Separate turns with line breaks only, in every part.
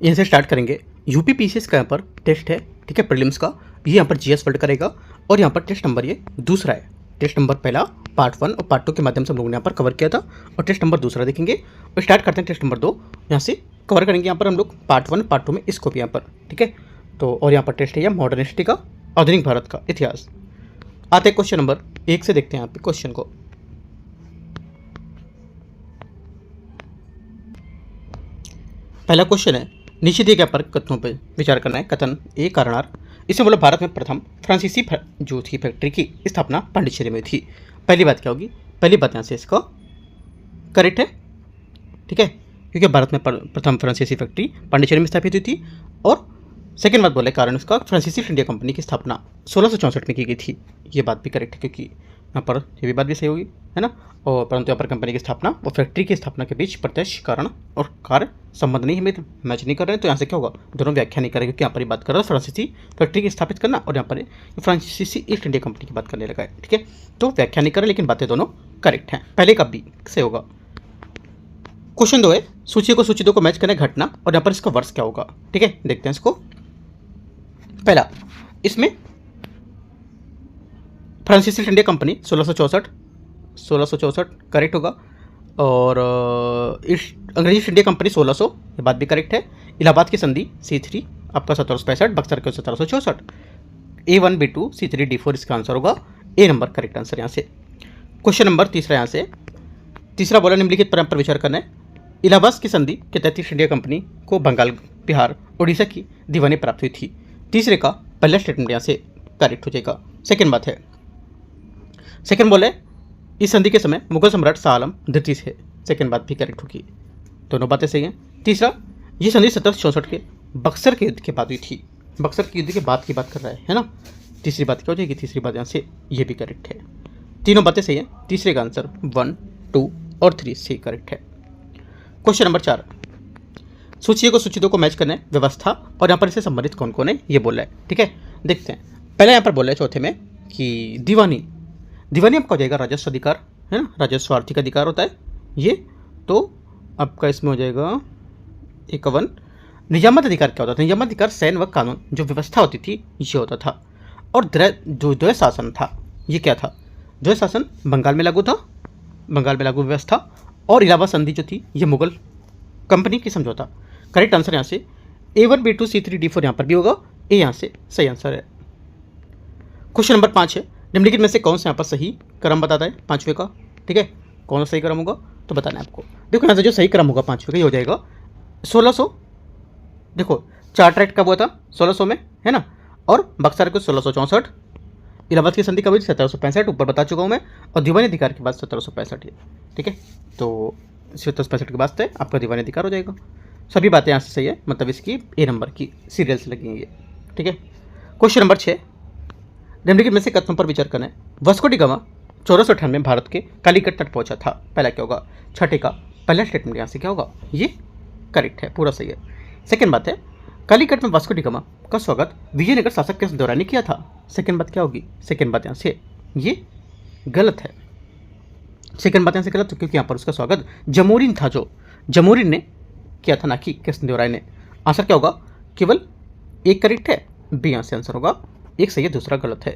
यहाँ से स्टार्ट करेंगे। यूपीपीसीएस का यहाँ पर टेस्ट है, ठीक है, प्रीलिम्स का। ये यहाँ पर जीएस वर्ल्ड करेगा और यहाँ पर टेस्ट नंबर ये दूसरा है। टेस्ट नंबर पहला पार्ट 1 और पार्ट 2 के माध्यम से हम लोगों ने यहाँ पर कवर किया था, और टेस्ट नंबर दूसरा देखेंगे और स्टार्ट करते हैं टेस्ट नंबर 2। यहाँ से कवर करेंगे यहाँ पर हम लोग पार्ट 1 पार्ट 2 में इसको भी यहाँ पर, ठीक है। तो और यहाँ पर टेस्ट है मॉडर्न हिस्ट्री का, आधुनिक भारत का इतिहास। आते हैं क्वेश्चन नंबर 1 से, देखते हैं यहाँ पे क्वेश्चन को। पहला क्वेश्चन है, नीचे दिए गए पर कथनों पर विचार करना है। कथन ए कारणार, इसमें बोला भारत में प्रथम फ्रांसीसी जो थी फैक्ट्री की स्थापना पांडिचेरी में थी। पहली बात क्या होगी? पहली बात यहाँ से इसका करेक्ट है, ठीक है, क्योंकि भारत में प्रथम फ्रांसीसी फैक्ट्री पांडिचेरी में स्थापित हुई थी। और सेकेंड बात बोले कारण उसका फ्रांसीसी इंडिया कंपनी की स्थापना 1664 में की गई थी। ये बात भी करेक्ट है, क्योंकि यहाँ पर ये भी बात भी सही होगी, है ना। और परंतु यहाँ पर कंपनी की स्थापना और फैक्ट्री की स्थापना के बीच प्रत्यक्ष कारण और कार्य संबंध नहीं, हमें मैच नहीं कर रहे हैं, तो यहाँ से क्या होगा? दोनों व्याख्या नहीं करेंगे, क्योंकि यहाँ पर बात कर रहा है फ्रांसीसी फैक्ट्री की स्थापित करना और यहाँ पर फ्रांसीसी ईस्ट इंडिया कंपनी की बात करने लगा है, ठीक है। तो व्याख्या नहीं कर रहे, लेकिन बातें दोनों करेक्ट हैं। पहले का बी से होगा। क्वेश्चन 2 है, सूची 2 को मैच करना घटना और यहाँ पर इसका वर्ष क्या होगा, ठीक है। देखते हैं इसको। पहला, इसमें फ्रांसीसी इंडिया कंपनी 1664 करेक्ट होगा, और अंग्रेजी इंडिया कंपनी 1600, ये बात भी करेक्ट है। इलाहाबाद की संधि C3 आपका 1765, बक्सर के 1764, A1 B2 C3 D4 इसका आंसर होगा ए नंबर करेक्ट आंसर यहाँ से। क्वेश्चन नंबर तीसरा, यहाँ से तीसरा बोला निम्नलिखित पर विचार करना है। इलाहाबाद की संधि के तहत ईस्ट इंडिया कंपनी को बंगाल, बिहार, उड़ीसा की दीवानी प्राप्त हुई थी। तीसरे का पहला स्टेटमेंट यहाँ से करेक्ट हो जाएगा। सेकेंड बात है, सेकेंड बोले इस संधि के समय मुगल सम्राट शाह आलम द्वितीय से, सेकेंड बात भी करेक्ट होगी, दोनों बातें सही हैं। तीसरा, ये संधि 1764 के बक्सर के युद्ध के बाद हुई थी। बक्सर के युद्ध के बाद की बात कर रहा है ना। तीसरी बात क्या हो जाएगी? तीसरी बात यहाँ से ये भी करेक्ट है। तीनों बातें सही हैं। तीसरे का आंसर 1, 2 और 3 से करेक्ट है। क्वेश्चन नंबर 4, सूची 2 को मैच करना है व्यवस्था और यहाँ पर इससे संबंधित कौन कौन है ये बोल रहा है, ठीक है। देखते हैं। पहले यहाँ पर बोल रहा है चौथे में कि दीवानी आपका हो जाएगा राजस्व अधिकार, है ना, राजस्व आर्थिक अधिकार होता है ये। तो आपका इसमें हो जाएगा 51। नियामत अधिकार क्या होता था? नियामत अधिकार सैन्य व कानून जो व्यवस्था होती थी ये होता था। और द्वैध शासन था, ये क्या था? द्वैध शासन बंगाल में लागू था, बंगाल में लागू व्यवस्था। और इलाहाबाद संधि जो थी ये मुगल कंपनी की समझौता। करेक्ट आंसर यहाँ से A1 B2 C3 D4 यहाँ पर भी होगा, ए यहाँ से सही आंसर है। क्वेश्चन नंबर 5 है, निम्नलिखित में से कौन सा यहाँ पर सही क्रम बताता है पांचवे का, ठीक है। कौन सा सही क्रम होगा तो बताना है आपको। देखो यहाँ से जो सही क्रम होगा पांचवे का ये हो जाएगा 1600। देखो चार्ट राइट कब हुआ था? 1600 में, है ना। और बक्सर को 1664, इलाहाबाद की संधि कब हुई? 1765, ऊपर बता चुका हूँ मैं। और दीवानी अधिकार के बाद 1765 है, ठीक है। तो 1765 के बाद से आपका दीवानी अधिकार हो जाएगा। सभी बातें यहाँ से सही है, मतलब इसकी ए नंबर की सीरियल से लगी है, ठीक है। क्वेश्चन नंबर 6, निम्नलिखित में से कथनों पर विचार करना है। वास्को डी गामा 1498 में भारत के कालीकट तट पहुंचा था। पहला क्या होगा? छठे का पहला स्टेटमेंट यहाँ से क्या होगा? ये करेक्ट है, पूरा सही है। सेकेंड बात है, कालीकट में वास्को डी गामा का स्वागत विजयनगर शासक के दौरान ही किया था। सेकेंड बात क्या होगी? सेकेंड बात यहाँ से ये गलत है। सेकेंड बात यहाँ से गलत, क्योंकि यहाँ पर उसका स्वागत जमोरिन था, जो जमोरिन ने किया था, ना कि कृष्णदेवराय ने। आंसर क्या होगा? केवल एक करेक्ट है, बी यहाँ से आंसर होगा। एक सही है, दूसरा गलत है।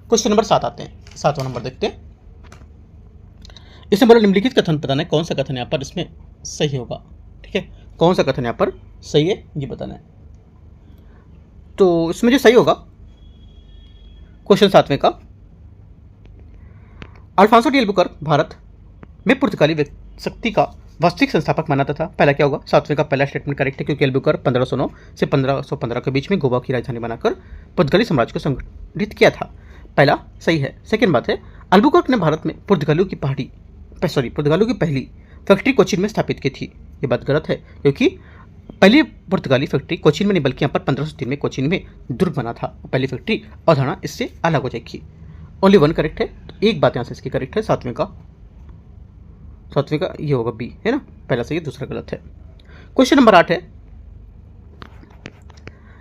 क्वेश्चन नंबर 7 आते हैं, 7वां नंबर देखते हैं। इसमें बोला निम्नलिखित कथन बताना है, कौन सा कथन यहाँ पर इसमें सही होगा, ठीक है। कौन सा कथन यहाँ पर सही है ये बताना है। तो इसमें जो सही होगा क्वेश्चन 7वें का, अल्फांसो डी एल्बुकर्क भारत में पुर्तगाली शक्ति का वास्तविक संस्थापक माना था। पहला क्या होगा? 7वें का पहला स्टेटमेंट करेक्ट है, क्योंकि एल्बुकर्क 1509 से 1515 के बीच में गोवा की राजधानी बनाकर पुर्तगाली साम्राज्य को संगठित किया था। पहला सही है। सेकेंड बात है, एल्बुकर्क ने भारत में पुर्तगालियों की पहली फैक्ट्री कोचीन में स्थापित की थी। ये बात गलत है, क्योंकि पहली पुर्तगाली फैक्ट्री कोचीन में नहीं बल्कि यहाँ पर 1503 में कोचीन में दुर्ग बना था। पहली फैक्ट्री अवधारणा इससे अलग हो जाएगी। ओनली 1 करेक्ट है, तो एक बात यहाँ से इसकी करेक्ट है। 7वें का ये होगा बी, है ना। पहला सही है, दूसरा गलत है। क्वेश्चन नंबर 8 है,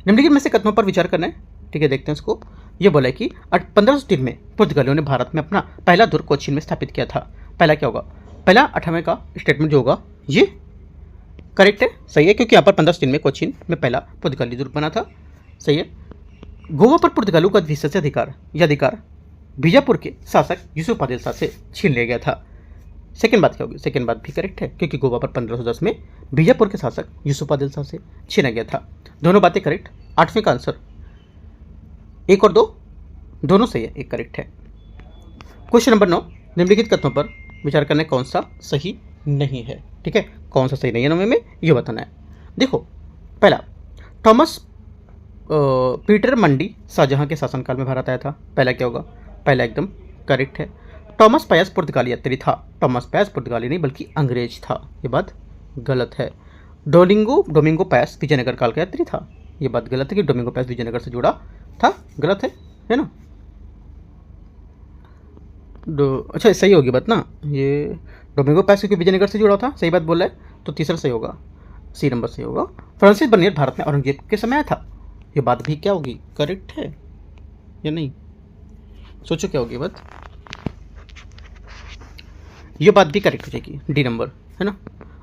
निम्नलिखित में से कथनों पर विचार करना है, ठीक है। देखते हैं इसको। ये बोला है कि 1503 में पुर्तगालियों ने भारत में अपना पहला दुर्ग कोचीन में स्थापित किया था। पहला क्या होगा? पहला 18वें का स्टेटमेंट जो होगा ये करेक्ट है, सही है, क्योंकि यहाँ पर 1503 में कोचीन में पहला पुर्तगाली दुर्ग बना था। सही है। गोवा पर पुर्तगालियों का विशेष अधिकार बीजापुर के शासक यूसुफ आदिल शाह से छीन लिया गया था। सेकेंड बात क्या होगी? सेकेंड बात भी करेक्ट है, क्योंकि गोवा पर 1510 में बीजापुर के शासक यूसुफ आदिल शाह से छीना गया था। दोनों बातें करेक्ट। 8वें का आंसर 1 और 2 दोनों सही है, एक करेक्ट है। क्वेश्चन नंबर 9, निम्नलिखित कथनों पर विचार करना कौन सा सही नहीं है। ठीक है, कौन सा सही नहीं है 9वें में ये बताना है। देखो, पहला, थॉमस पीटर मंडी शाहजहां के शासनकाल में भारत आया था। पहला क्या होगा? पहला एकदम करेक्ट है। टॉमस पायस पुर्तगाली यात्री था। टॉमस पायस पुर्तगाली नहीं बल्कि अंग्रेज था, ये बात गलत है। डोमिंगो पायस विजयनगर काल का यात्री था, ये बात गलत है कि डोमिंगो पायस विजयनगर से जुड़ा था, गलत है ना। अच्छा, सही होगी बात ना, ये डोमिंगो पायस क्योंकि विजयनगर से जुड़ा था, सही बात बोल रहा है, तो तीसरा सही होगा, सी नंबर सही होगा। फ्रांसिस बर्नियर भारत में औरंगजेब के समय आया था, ये बात भी क्या होगी? करेक्ट है या नहीं? सोचो क्या होगी बात? ये बात भी करेक्ट हो जाएगी, डी नंबर, है ना।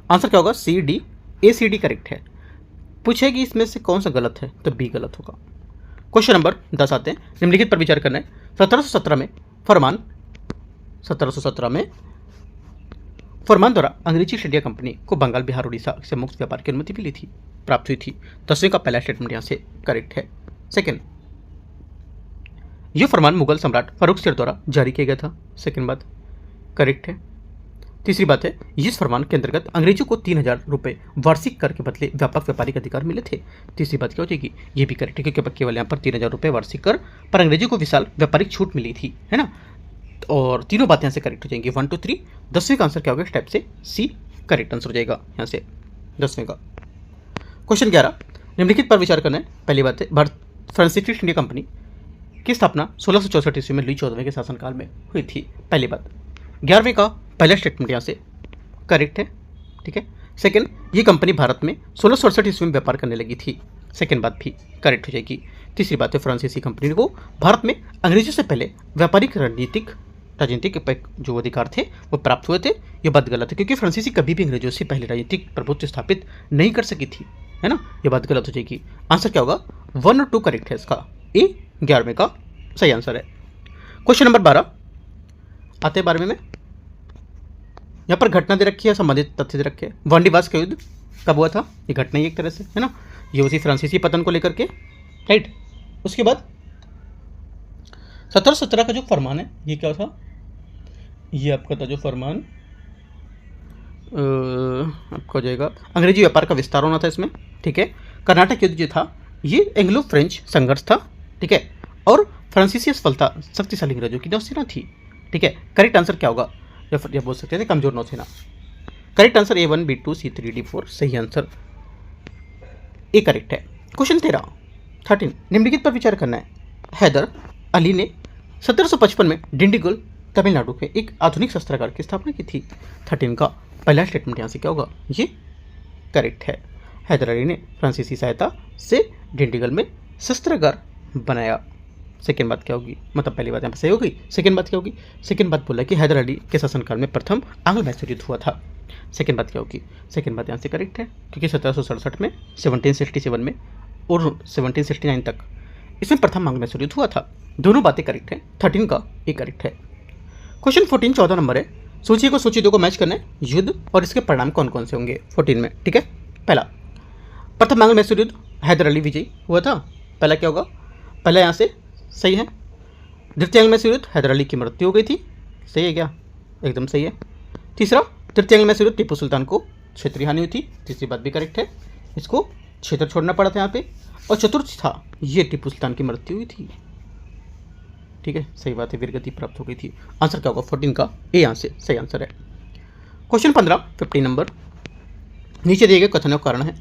आंसर क्या होगा? सी डी, ए सी डी करेक्ट है। पूछेगी इसमें से कौन सा गलत है, तो बी गलत होगा। क्वेश्चन नंबर 10 आते हैं। निम्नलिखित पर विचार करना है। 1717 में फरमान द्वारा अंग्रेजी ईस्ट इंडिया कंपनी को बंगाल, बिहार, उड़ीसा से मुक्त व्यापार की अनुमति मिली थी, प्राप्त हुई थी। 10वें का पहला स्टेटमेंट यहाँ से करेक्ट है। सेकेंड, यह फरमान मुगल सम्राट फारूक शेर द्वारा जारी किया गया था। सेकेंड बात करेक्ट है। तीसरी बात है, इस फरमान के अंतर्गत अंग्रेजों को 3000 रुपये वार्षिक कर के बदले व्यापक व्यापारिक अधिकार मिले थे। तीसरी बात क्या हो जाएगी? ये भी करेक्ट है, क्योंकि केवल यहाँ पर 3000 रुपये वार्षिक कर पर अंग्रेजों को विशाल व्यापारिक छूट मिली थी, है ना। और तीनों बातें यहाँ से करेक्ट हो जाएंगी, 1 2 3। 10वें का आंसर क्या होगा? इस टाइप से सी करेक्ट आंसर हो जाएगा यहाँ से 10वें का। क्वेश्चन 11, निम्नलिखित पर विचार करना है। पहली बात है, भारत फ्रांसीसी ईस्ट इंडिया कंपनी की स्थापना 1664 ईस्वी में लुई 14वें के शासनकाल में हुई थी। पहली बात। 11वें का पहला स्टेटमेंट यहाँ से करेक्ट है, ठीक है। सेकंड, ये कंपनी भारत में 1668 ईस्वी में व्यापार करने लगी थी। सेकंड बात भी करेक्ट हो जाएगी। तीसरी बात है, फ्रांसीसी कंपनी को भारत में अंग्रेजों से पहले व्यापारिक राजनीतिक जो अधिकार थे वो प्राप्त हुए थे, ये बात गलत है, क्योंकि फ्रांसीसी कभी भी अंग्रेजों से पहले राजनीतिक प्रभुत्व स्थापित नहीं कर सकी थी, है ना। ये बात गलत हो जाएगी। आंसर क्या होगा? 1 और 2 करेक्ट है इसका, ए 11वें का सही आंसर है। क्वेश्चन नंबर 12 आते हैं 12वें में। यहाँ पर घटना दे रखी है, संबंधित तथ्य दे रखे हैं। वांडीवास का युद्ध कब हुआ था? ये घटना ही एक तरह से, है ना, ये उसी फ्रांसीसी पतन को लेकर के, राइट। उसके बाद 1717 का जो फरमान है ये क्या था? ये आपका था जो फरमान आपका हो जाएगा अंग्रेजी व्यापार का विस्तार होना था इसमें, ठीक है। कर्नाटक युद्ध जो था ये एंग्लो फ्रेंच संघर्ष था, ठीक है। और फ्रांसीसी सफलता शक्तिशाली अंग्रेजों की नौसेना थी, ठीक है। करेक्ट आंसर क्या होगा? या बोल सकते थे कमजोर नौसेना। Correct answer A1 B2 C3 D4 सही आंसर ए करेक्ट है। क्वेश्चन 13 निम्नलिखित पर विचार करना है। हैदर अली ने 1755 में डिंडीगुल तमिलनाडु में एक आधुनिक शस्त्रागार की स्थापना की थी। 13 का पहला स्टेटमेंट यहाँ से क्या होगा? ये करेक्ट है। हैदर अली ने फ्रांसीसी सहायता से डिंडीगल में शस्त्रागार बनाया। सेकेंड बात क्या होगी? मतलब पहली बात यहाँ पर सही होगी। सेकेंड बात क्या होगी? सेकेंड बात बोला कि हैदर अली के शासनकाल में प्रथम आंग्ल मैसूर युद्ध हुआ था। सेकेंड बात क्या होगी? सेकेंड बात यहाँ से करेक्ट है, क्योंकि 1767 में 1767 में और 1769 तक इसमें प्रथम आंग्ल मैसूर युद्ध हुआ था। दोनों बातें करेक्ट है। 13 का एक करेक्ट है। क्वेश्चन 14 14 नंबर है। सूची को सूची 2 को मैच करना है, युद्ध और इसके परिणाम कौन कौन से होंगे 14 में, ठीक है। पहला, प्रथम आंग्ल मैसूर युद्ध हैदर अली विजयी हुआ था। पहला क्या होगा? पहला यहाँ से सही है। द्वितीय आंग्ल मैसूर युद्ध हैदर अली की मृत्यु हो गई थी, सही है क्या? एकदम सही है। तीसरा, तृतीय आंग्ल मैसूर युद्ध टीपू सुल्तान को क्षेत्रीय हानि हुई थी। तीसरी बात भी करेक्ट है, इसको क्षेत्र छोड़ना पड़ा था यहाँ पे। और चतुर्थ था, ये टीपू सुल्तान की मृत्यु हुई थी, ठीक है, सही बात है, वीरगति प्राप्त हो गई थी। आंसर क्या होगा? 14 का ए यहाँ से सही आंसर है। क्वेश्चन 15 नंबर, नीचे दिए गए कथनों का कारण है।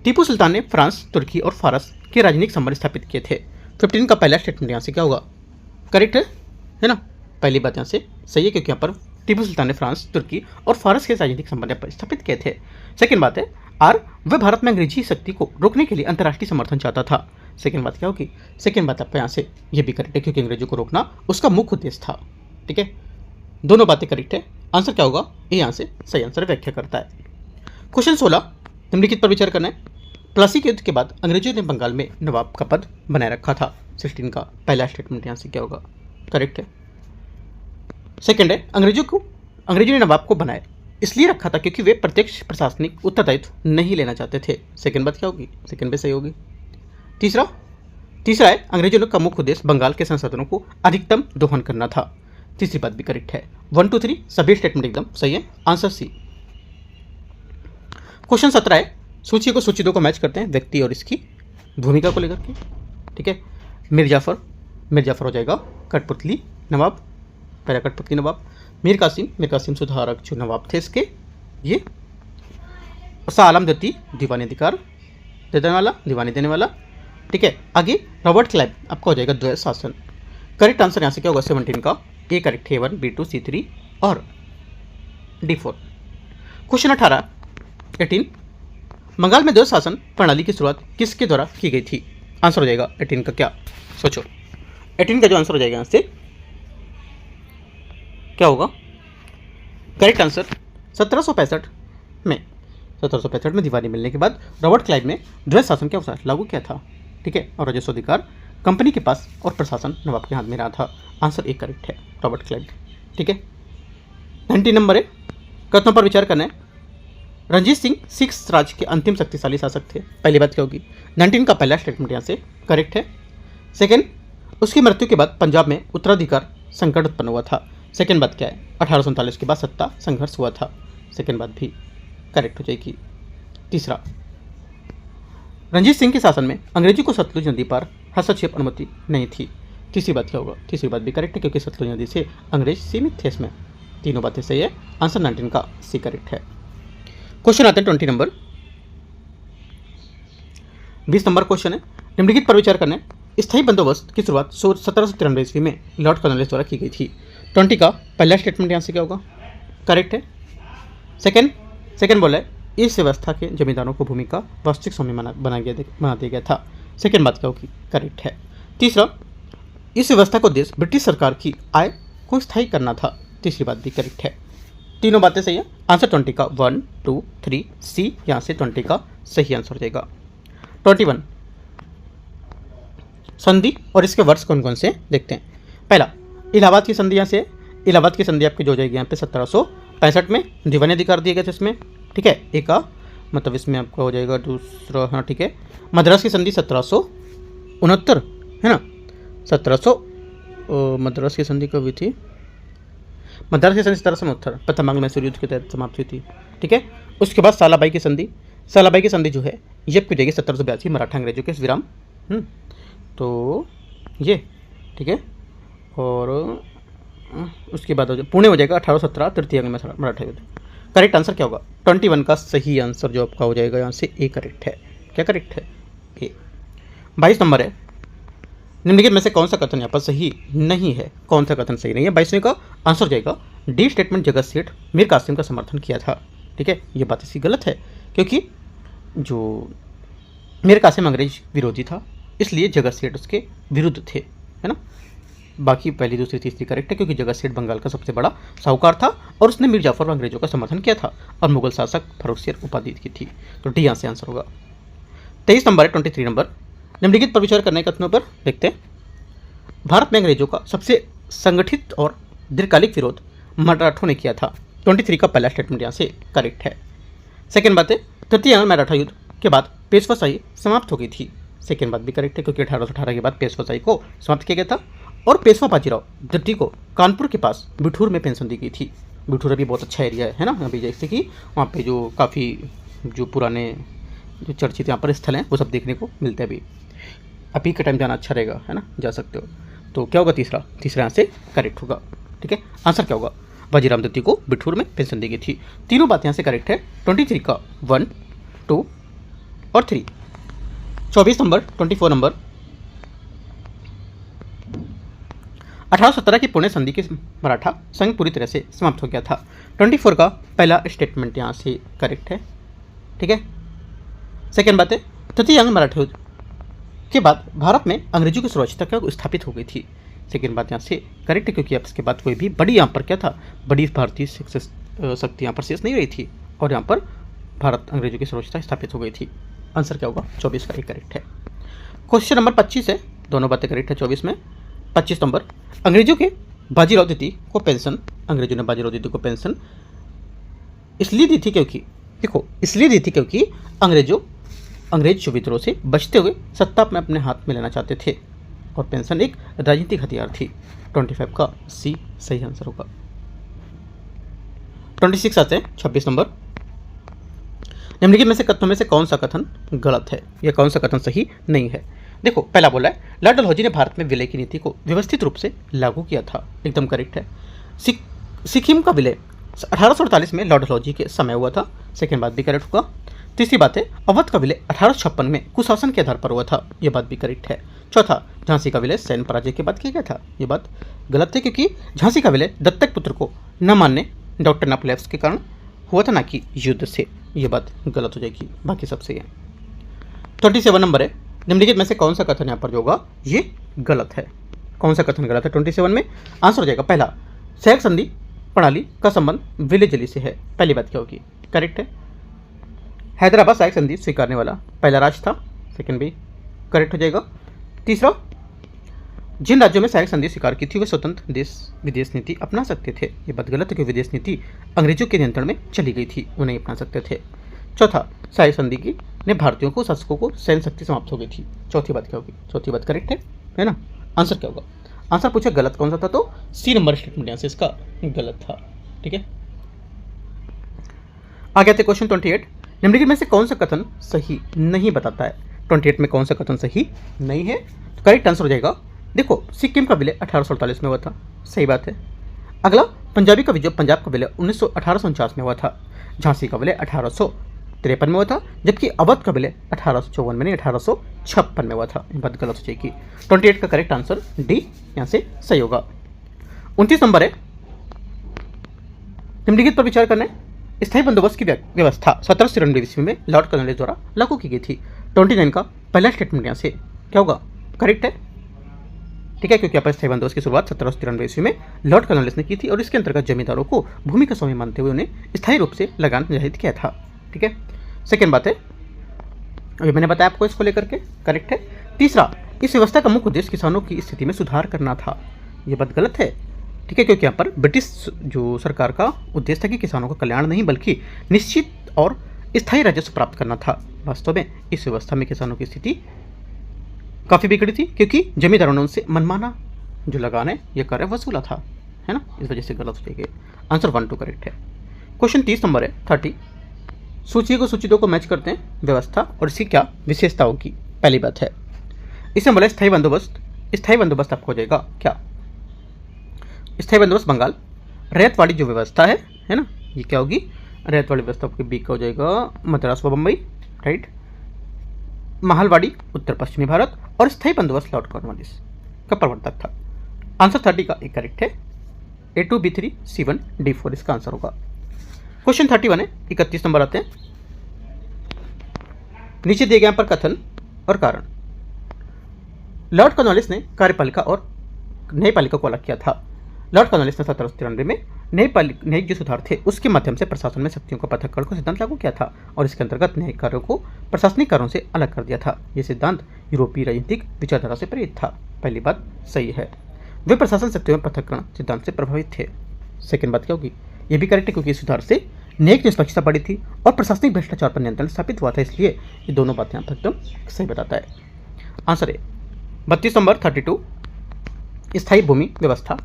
टीपू सुल्तान ने फ्रांस, तुर्की और फारस के राजनीतिक संबंध स्थापित किए थे। 15 का पहला स्टेटमेंट यहाँ से क्या होगा? करेक्ट है ना। पहली बात यहाँ से सही है, क्योंकि यहाँ पर टीपू सुल्तान ने फ्रांस, तुर्की और फारस के राजनीतिक संबंध स्थापित किए थे। सेकेंड बात है, वह भारत में अंग्रेजी शक्ति को रोकने के लिए अंतर्राष्ट्रीय समर्थन चाहता था। सेकेंड बात क्या होगी? सेकेंड बात आपका यहाँ से ये भी करेक्ट है, क्योंकि अंग्रेजों को रोकना उसका मुख्य उद्देश्य था, ठीक है। दोनों बातें करेक्ट है। आंसर क्या होगा? ये यहाँ से सही आंसर व्याख्या करता है। क्वेश्चन 16 निम्नलिखित पर विचार करना है। प्लासी के युद्ध के बाद अंग्रेजों ने बंगाल में नवाब का पद बनाए रखा था। 16 का पहला स्टेटमेंट यहाँ से क्या होगा, करेक्ट है। सेकंड है, अंग्रेजों ने नवाब को बनाए इसलिए रखा था क्योंकि वे प्रत्यक्ष प्रशासनिक उत्तरदायित्व नहीं लेना चाहते थे। सेकंड बात क्या होगी, सेकंड पे सही होगी। तीसरा है, अंग्रेजों का मुख्य उद्देश्य बंगाल के संसाधनों को अधिकतम दोहन करना था। तीसरी बात भी करेक्ट है। 1, 2, 3 सभी स्टेटमेंट एकदम सही है, आंसर सी। क्वेश्चन 17 है, सूची को सूची 2 को मैच करते हैं व्यक्ति और इसकी भूमिका को लेकर के। ठीक है, मीर जाफर हो जाएगा कठपुतली नवाब, पहला कठपुतली नवाब। मीर कासिम सुधारक जो नवाब थे इसके, ये शाह आलम दीवानी अधिकार दीवानी देने वाला। ठीक है, आगे रॉबर्ट क्लाइव आपका हो जाएगा द्वैध शासन। करेक्ट आंसर यहाँ से क्या होगा, 17 का ए करेक्ट है, A1, B2, C3 और D4। क्वेश्चन 18 बंगाल में द्वैध शासन प्रणाली की शुरुआत किसके द्वारा की गई थी। आंसर हो जाएगा 18 का, क्या सोचो 18 का जो आंसर हो जाएगा यहाँ से क्या होगा, करेक्ट आंसर 1765 में दीवानी मिलने के बाद रॉबर्ट क्लाइव ने द्वैध शासन के अनुसार लागू किया था। ठीक है, और राजस्व अधिकार कंपनी के पास और प्रशासन नवाब के हाथ में रहा था। आंसर एक करेक्ट है, रॉबर्ट क्लाइव। ठीक है, 19 नंबर है, कथनों पर विचार करना है। रणजीत सिंह सिख राज के अंतिम शक्तिशाली शासक थे। पहली बात क्या होगी, 19 का पहला स्टेटमेंट यहाँ से करेक्ट है। सेकेंड, उसकी मृत्यु के बाद पंजाब में उत्तराधिकार संकट उत्पन्न हुआ था। सेकेंड बात क्या है, 1847 के बाद सत्ता संघर्ष हुआ था। सेकेंड बात भी करेक्ट हो जाएगी। तीसरा, रणजीत सिंह के शासन में अंग्रेजी को सतलुज नदी पर हस्तक्षेप अनुमति नहीं थी। तीसरी बात क्या होगा, तीसरी बात भी करेक्ट है क्योंकि सतलुज नदी से अंग्रेज सीमित थे इसमें। तीनों बातें सही है, आंसर 19 का सी करेक्ट है। क्वेश्चन आते हैं 20 नंबर, 20 नंबर क्वेश्चन है, निम्नलिखित पर विचार करने। स्थायी बंदोबस्त की शुरुआत 1793 ईस्वी में लॉर्ड कॉर्नवालिस द्वारा की गई थी। 20 का पहला स्टेटमेंट यहाँ से क्या होगा, करेक्ट है। सेकेंड बोला है, इस व्यवस्था के जमींदारों को भूमि का वास्तविक स्वामी बना दिया गया था। सेकेंड बात क्या होगी, करेक्ट है। तीसरा, इस व्यवस्था का उद्देश्य ब्रिटिश सरकार की आय को स्थायी करना था। तीसरी बात भी करेक्ट है, तीनों बातें सही है, आंसर 20 का 1, 2, 3 सी यहाँ से 20 का सही आंसर हो जाएगा। 21 संधि और इसके वर्ष कौन कौन से देखते हैं। पहला, इलाहाबाद की संधि, यहाँ से इलाहाबाद की संधि आपकी जो हो जाएगी यहाँ पे 1765 में दीवानी अधिकार दिए गए थे इसमें। ठीक है, एक का मतलब इसमें आपका हो जाएगा दूसरा, हाँ ठीक है। मद्रास की संधि 1769 है ना, 1700 मद्रास की संधि कब हुई थी, मद्रास की संधि 1769 प्रथम आंग्ल मैसूर युद्ध के तहत समाप्त हुई थी। ठीक है, उसके बाद सालाबाई की संधि जो है ये आपकी जाएगी 1782 मराठा अंग्रेजों के विराम। तो ये ठीक है, और उसके बाद पुणे हो जाएगा 1817 तृतीय अंग में मराठा युद्ध। करेक्ट आंसर क्या होगा, 21 का सही आंसर जो आपका हो जाएगा यहाँ से ए करेक्ट है। क्या करेक्ट है, ए। 22 नंबर है, निम्नलिखित में से कौन सा कथन यहाँ पर सही नहीं है, कौन सा कथन सही नहीं है। 22वें का आंसर हो जाएगा डी स्टेटमेंट, जगत सेठ मीर कासिम का समर्थन किया था। ठीक है, ये बात इसकी गलत है क्योंकि जो मीर कासिम अंग्रेज विरोधी था इसलिए जगत सेठ उसके विरुद्ध थे, है ना। बाकी पहली दूसरी तीसरी करेक्ट है क्योंकि जगत सेठ बंगाल का सबसे बड़ा साहूकार था और उसने मीर जाफर और अंग्रेजों का समर्थन किया था और मुगल शासक फर्रुख शेर उपाधि की थी। तो डी यहाँ से आंसर होगा। 23 नंबर है, 23 नंबर, निम्नलिखित पर विचार करने के कथनों पर देखते हैं। भारत में अंग्रेजों का सबसे संगठित और दीर्घकालिक विरोध मराठों ने किया था। 23 का पहला स्टेटमेंट यहाँ से करेक्ट है। सेकेंड बात है, तृतीय मराठा युद्ध के बाद पेशवाशाही समाप्त हो गई थी। सेकेंड बात भी करेक्ट है क्योंकि 1818 के बाद पेशवाशाही को समाप्त किया गया था और पेशवा बाजीराव द्वितीय को कानपुर के पास बिठूर में पेंशन दी गई थी। बिठूर अभी बहुत अच्छा एरिया है ना, अभी जैसे कि वहाँ पे जो काफ़ी जो पुराने जो चर्चित यहाँ पर स्थल हैं वो सब देखने को मिलते हैं। अभी के टाइम जाना अच्छा रहेगा, है ना, जा सकते हो। तो क्या होगा, तीसरा यहाँ से करेक्ट होगा। ठीक है, आंसर क्या होगा, बाजीराव द्वितीय को बिठूर में पेंशन दी गई थी। तीनों बातें यहाँ से करेक्ट है। 23 का 1, 2 और 3। 24 नंबर, 24 नंबर, 1817 की पुणे संधि के मराठा संघ पूरी तरह से समाप्त हो गया था। 24 का पहला स्टेटमेंट यहाँ से करेक्ट है। ठीक है, सेकेंड बात है, तृतीय अंग मराठा युद्ध के बाद भारत में अंग्रेजों की सुरक्षितता स्थापित हो गई थी। सेकेंड बात यहाँ से करेक्ट है क्योंकि अब इसके बाद कोई भी बड़ी यहाँ पर क्या था, बड़ी भारतीय शक्ति यहाँ पर शेष नहीं रही थी और यहाँ पर भारत अंग्रेजों की सर्वोच्चता स्थापित हो गई थी। आंसर क्या होगा? 24 का एक करेक्ट है। क्वेश्चन नंबर 25 है, दोनों बातें करेक्ट है 24 में। 25 नंबर, अंग्रेजों के बाजीराव द्वितीय को पेंशन, अंग्रेजों ने बाजीराव द्वितीय को पेंशन इसलिए दी थी क्योंकि, देखो इसलिए दी थी क्योंकि अंग्रेज विद्रोह से बचते हुए सत्ता में अपने हाथ में लेना चाहते थे और पेंशन एक राजनीतिक हथियार थी। 25 का सी सही आंसर होगा। 26 आते हैं, 26 नंबर, निम्नलिखित में से कथनों में से कौन सा कथन गलत है या कौन सा कथन सही नहीं है? देखो पहला बोला है लॉर्ड डलहौजी ने भारत में विलय की नीति को व्यवस्थित रूप से लागू किया था, एकदम करेक्ट है। सिक्किम का विलय 1848 में लॉर्ड डलहौजी के समय हुआ था, सेकेंड बात भी करेक्ट होगा। तीसरी बात है अवध का विलय 1856 में कुशासन के आधार पर हुआ था, यह बात भी करेक्ट है। चौथा, झांसी का विलय सैन्य पराजय के बाद किया गया था, यह बात गलत है क्योंकि झांसी का विलय दत्तक पुत्र को न मानने डॉक्टर नापोलियन के कारण हुआ था, ना कि युद्ध से, यह बात गलत हो जाएगी, बाकी सब सही है। 27 नंबर है, निम्नलिखित में से कौन सा कथन यहाँ पर जो होगा ये गलत है? कौन सा कथन गलत है 27 में? आंसर हो जाएगा पहला, सहायक संधि प्रणाली का संबंध विलय जली से है, पहली बात क्या होगी? करेक्ट है। हैदराबाद सहायक संधि स्वीकारने वाला पहला राज्य था, सेकंड भी करेक्ट हो जाएगा। तीसरा, जिन राज्यों में सहायक संधि स्वीकार की थी वे स्वतंत्र देश विदेश नीति अपना सकते थे, ये बात गलत है कि विदेश नीति अंग्रेजों के नियंत्रण में चली गई थी, उन्हें अपना सकते थे। चौथा, सहायक संधि की ने भारतीयों को शासकों को सैन्य शक्ति समाप्त हो गई थी, चौथी बात क्या होगी? चौथी बात करेक्ट है ना? आंसर क्या होगा? आंसर पूछा गलत कौन सा था, तो सी नंबर स्टेटमेंट यहाँ से इसका गलत था। ठीक है, आगे आते क्वेश्चन 28, निम्नलिखित में से कौन सा कथन सही नहीं बताता है? 28 में कौन सा कथन सही नहीं है? तो करेक्ट आंसर हो जाएगा, देखो सिक्किम का विलय 1848 में हुआ था, सही बात है। अगला, पंजाब का विलय 1849 में हुआ था। झांसी का विलय 1853 में हुआ था, जबकि अवध का विलय 1854 में नहीं 1856 में हुआ था, ये बात गलत हो जाएगी। 28 का करेक्ट आंसर डी यहाँ से सही होगा। 29 नंबर है, निम्नलिखित पर विचार करना है, स्थायी बंदोबस्त की व्यवस्था 1793 ईस्वी में लॉर्ड कर्नवालिस द्वारा लागू की गई थी। 29 का पहला स्टेटमेंट यहाँ से क्या होगा? करेक्ट है, ठीक है, क्योंकि यहाँ पर स्थायी बंदोबस्त की शुरुआत 1793 ईस्वी में लॉर्ड कर्नवालिस ने की थी और इसके अंतर्गत जमींदारों को भूमि का स्वामी मानते हुए उन्हें स्थायी रूप से लगान जाहिर किया था। ठीक है, सेकेंड बात है, अभी मैंने बताया आपको इसको लेकर के, करेक्ट है। तीसरा, इस व्यवस्था का मुख्य उद्देश्य किसानों की स्थिति में सुधार करना था, यह बात गलत है। ठीक है, क्योंकि यहाँ पर ब्रिटिश जो सरकार का उद्देश्य था कि किसानों का कल्याण नहीं बल्कि निश्चित और स्थायी राजस्व प्राप्त करना था। वास्तव में इस व्यवस्था में किसानों की स्थिति काफ़ी बिगड़ी थी क्योंकि जमींदारों ने उनसे मनमाना जो लगान है यह कर वसूला था, है ना, इस वजह से गलत हो जाएगा। आंसर 1 2 करेक्ट है। क्वेश्चन 30 नंबर है 30, सूची को सूची 2 को मैच करते हैं व्यवस्था और इसकी क्या विशेषता होगी? पहली बात है, इसमें बोला स्थायी बंदोबस्त आपको हो जाएगा क्या? स्थायी बंदोबस्त बंगाल। रैयत वाली जो व्यवस्था है ना, ये क्या होगी? रैयत वाली व्यवस्था आपके बी का हो जाएगा मद्रास व बम्बई, राइट। महालवाड़ी उत्तर पश्चिमी भारत और स्थायी बंदोबस्त लॉर्ड कॉर्नवालिस का प्रवर्तक था। आंसर 30 का एक करेक्ट है। A2 B3 C1 D4 इसका आंसर होगा। क्वेश्चन 31 है, 31 नंबर आते हैं। नीचे दिए गए यहाँ पर कथन और कारण। लॉर्ड कॉर्नवालिस ने कार्यपालिका और न्यायपालिका को अलग किया था। लॉर्ड कॉर्नवालिस ने 1793 में न्यायिक जो सुधार थे उसके माध्यम से प्रशासन में शक्तियों का पृथक्करण को सिद्धांत लागू किया था और इसके अंतर्गत न्यायिक कार्यों को प्रशासनिक कार्यों से अलग कर दिया था। यह सिद्धांत यूरोपीय राजनीतिक विचारधारा से प्रेरित था। पहली बात सही है, वे प्रशासन शक्तियों में पृथक्करण सिद्धांत से प्रभावित थे। सेकेंड बात क्या होगी? यह भी करेक्ट है क्योंकि इस सुधार से न्यायिक निष्पक्षता बढ़ी थी और प्रशासनिक भ्रष्टाचार पर नियंत्रण स्थापित हुआ था, इसलिए ये दोनों बातें यहाँ पर एकदम सही बताता है। आंसर है 32 नंबर 32, स्थायी भूमि व्यवस्था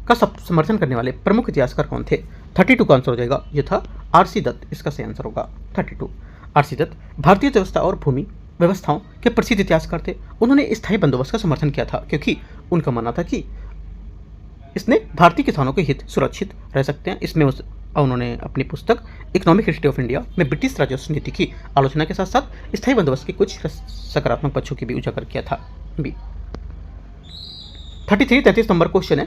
का समर्थन करने वाले प्रमुख इतिहासकार कौन थे? 32 का आंसर हो जाएगा, यह था आरसी दत्त, इसका सही आंसर होगा 32। आरसी दत्त भारतीय व्यवस्था और भूमि व्यवस्थाओं के प्रसिद्ध इतिहासकार थे। उन्होंने स्थायी बंदोबस्त का समर्थन किया था क्योंकि उनका मानना था कि इसने भारतीय किसानों के हित सुरक्षित रह सकते हैं। इसमें उन्होंने अपनी पुस्तक इकोनॉमिक हिस्ट्री ऑफ इंडिया में ब्रिटिश राजस्व नीति की आलोचना के साथ साथ स्थायी बंदोबस्त के कुछ सकारात्मक पक्षों की भी उजागर किया था। बी 33 नंबर क्वेश्चन है,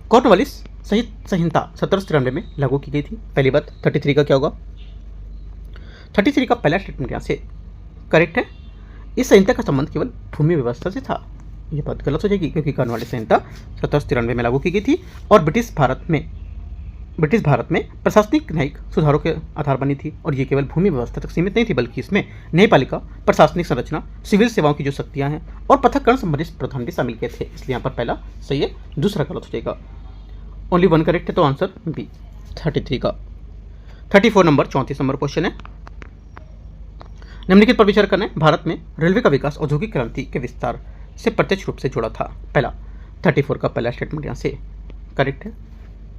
कॉर्नवालिस संहिता 1793 में लागू की गई थी। पहली बात 33 का क्या होगा? 33 का पहला स्टेटमेंट यहाँ से करेक्ट है। इस संहिता का संबंध केवल भूमि व्यवस्था से था, यह बात गलत हो जाएगी क्योंकि कॉर्नवालिस संहिता 1793 में लागू की गई थी और ब्रिटिश भारत में ब्रिटिश भारत में प्रशासनिक न्यायिक सुधारों के आधार बनी थी और ये केवल भूमि व्यवस्था तक सीमित नहीं थी, बल्कि इसमें न्यायपालिका, प्रशासनिक संरचना, सिविल सेवाओं की जो शक्तियां हैं और पृथक्करण संबंधित प्रावधान भी शामिल किए थे। इसलिए यहाँ पर पहला सही है, दूसरा गलत हो जाएगा। ओनली वन करेक्ट है, तो आंसर बी 33 का। 34 नंबर 34 नंबर क्वेश्चन है, निम्नलिखित पर विचार करना है। भारत में रेलवे का विकास औद्योगिक क्रांति के विस्तार से प्रत्यक्ष रूप से जुड़ा था। पहला 34 का पहला स्टेटमेंट यहाँ से करेक्ट है,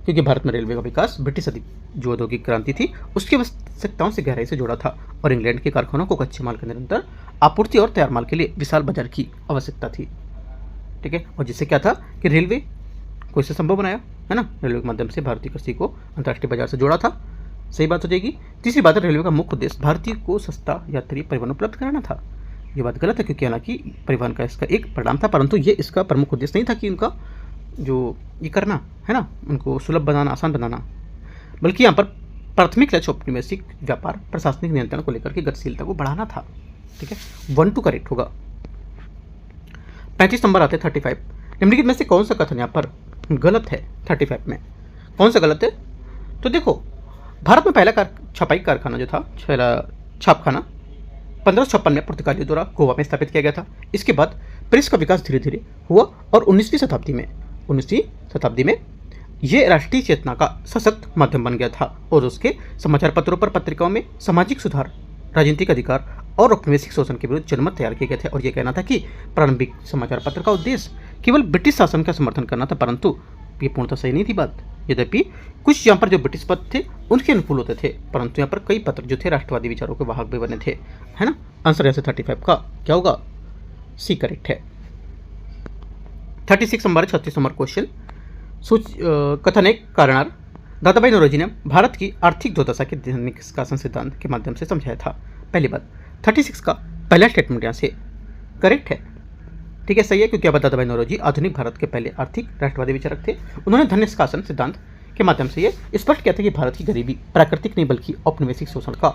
क्योंकि भारत में रेलवे का विकास ब्रिटिश जो औद्योगिक क्रांति थी उसकी आवश्यकताओं से गहराई से जुड़ा था और इंग्लैंड के कारखानों को कच्चे माल की निरंतर आपूर्ति और तैयार माल के लिए विशाल बाजार की आवश्यकता थी। ठीक है, और जिससे क्या था कि रेलवे को इससे संभव बनाया, है ना। रेलवे के माध्यम से भारतीय कृषि को अंतर्राष्ट्रीय बाजार से जोड़ा था। सही बात हो जाएगी। तीसरी बात है, रेलवे का मुख्य उद्देश्य भारतीय को सस्ता यात्री परिवहन उपलब्ध कराना था। ये बात गलत है, क्योंकि हालांकि परिवहन का इसका एक परिणाम था, परंतु ये इसका प्रमुख उद्देश्य नहीं था कि उनका जो ये करना है ना, उनको सुलभ बनाना, आसान बनाना, बल्कि यहाँ पर प्राथमिक लक्ष्य औपनिवेशिक व्यापार, प्रशासनिक नियंत्रण को लेकर के गतिशीलता को बढ़ाना था। ठीक है, 1 2 करेक्ट होगा। 35 नंबर आते हैं 35। निम्नलिखित में से कौन सा कथन यहाँ पर गलत है? 35 में कौन सा गलत है? तो देखो, भारत में पहला छपाई कारखाना जो था, पहला छापखाना 1556 में पुर्तगालियों द्वारा गोवा में स्थापित किया गया था। इसके बाद प्रेस का विकास धीरे धीरे हुआ और 19वीं शताब्दी में ये राष्ट्रीय चेतना का सशक्त माध्यम बन गया था और उसके समाचार पत्रों पर, पत्रिकाओं में सामाजिक सुधार, राजनीतिक अधिकार और औपनिवेशिक शोषण के विरुद्ध जनमत तैयार किए गए थे। और ये कहना था कि प्रारंभिक समाचार पत्र का उद्देश्य केवल ब्रिटिश शासन का समर्थन करना था, परंतु ये पूर्णतः सही नहीं थी बात। यद्यपि कुछ यहाँ पर जो ब्रिटिश पत्र थे उनके अनुकूल होते थे, परंतु यहाँ पर कई पत्र जो थे राष्ट्रवादी विचारों के वाहक भी बने थे, है ना। आंसर ऐसे 35 का क्या होगा? सी करेक्ट है। 36 नंबर 36 नंबर क्वेश्चन, कथन एक कारणार दादाभाई नौरोजी ने भारत की आर्थिक दुर्दशा के निष्कासन सिद्धांत के माध्यम से समझाया था। पहली बात, 36 का पहला स्टेटमेंट यहाँ से करेक्ट है। ठीक है, सही है, क्योंकि अब दादाभाई नौरोजी आधुनिक भारत के पहले आर्थिक राष्ट्रवादी विचारक थे। उन्होंने धन निष्कासन सिद्धांत के माध्यम से ये स्पष्ट किया था कि भारत की गरीबी प्राकृतिक नहीं बल्कि औपनिवेशिक शोषण का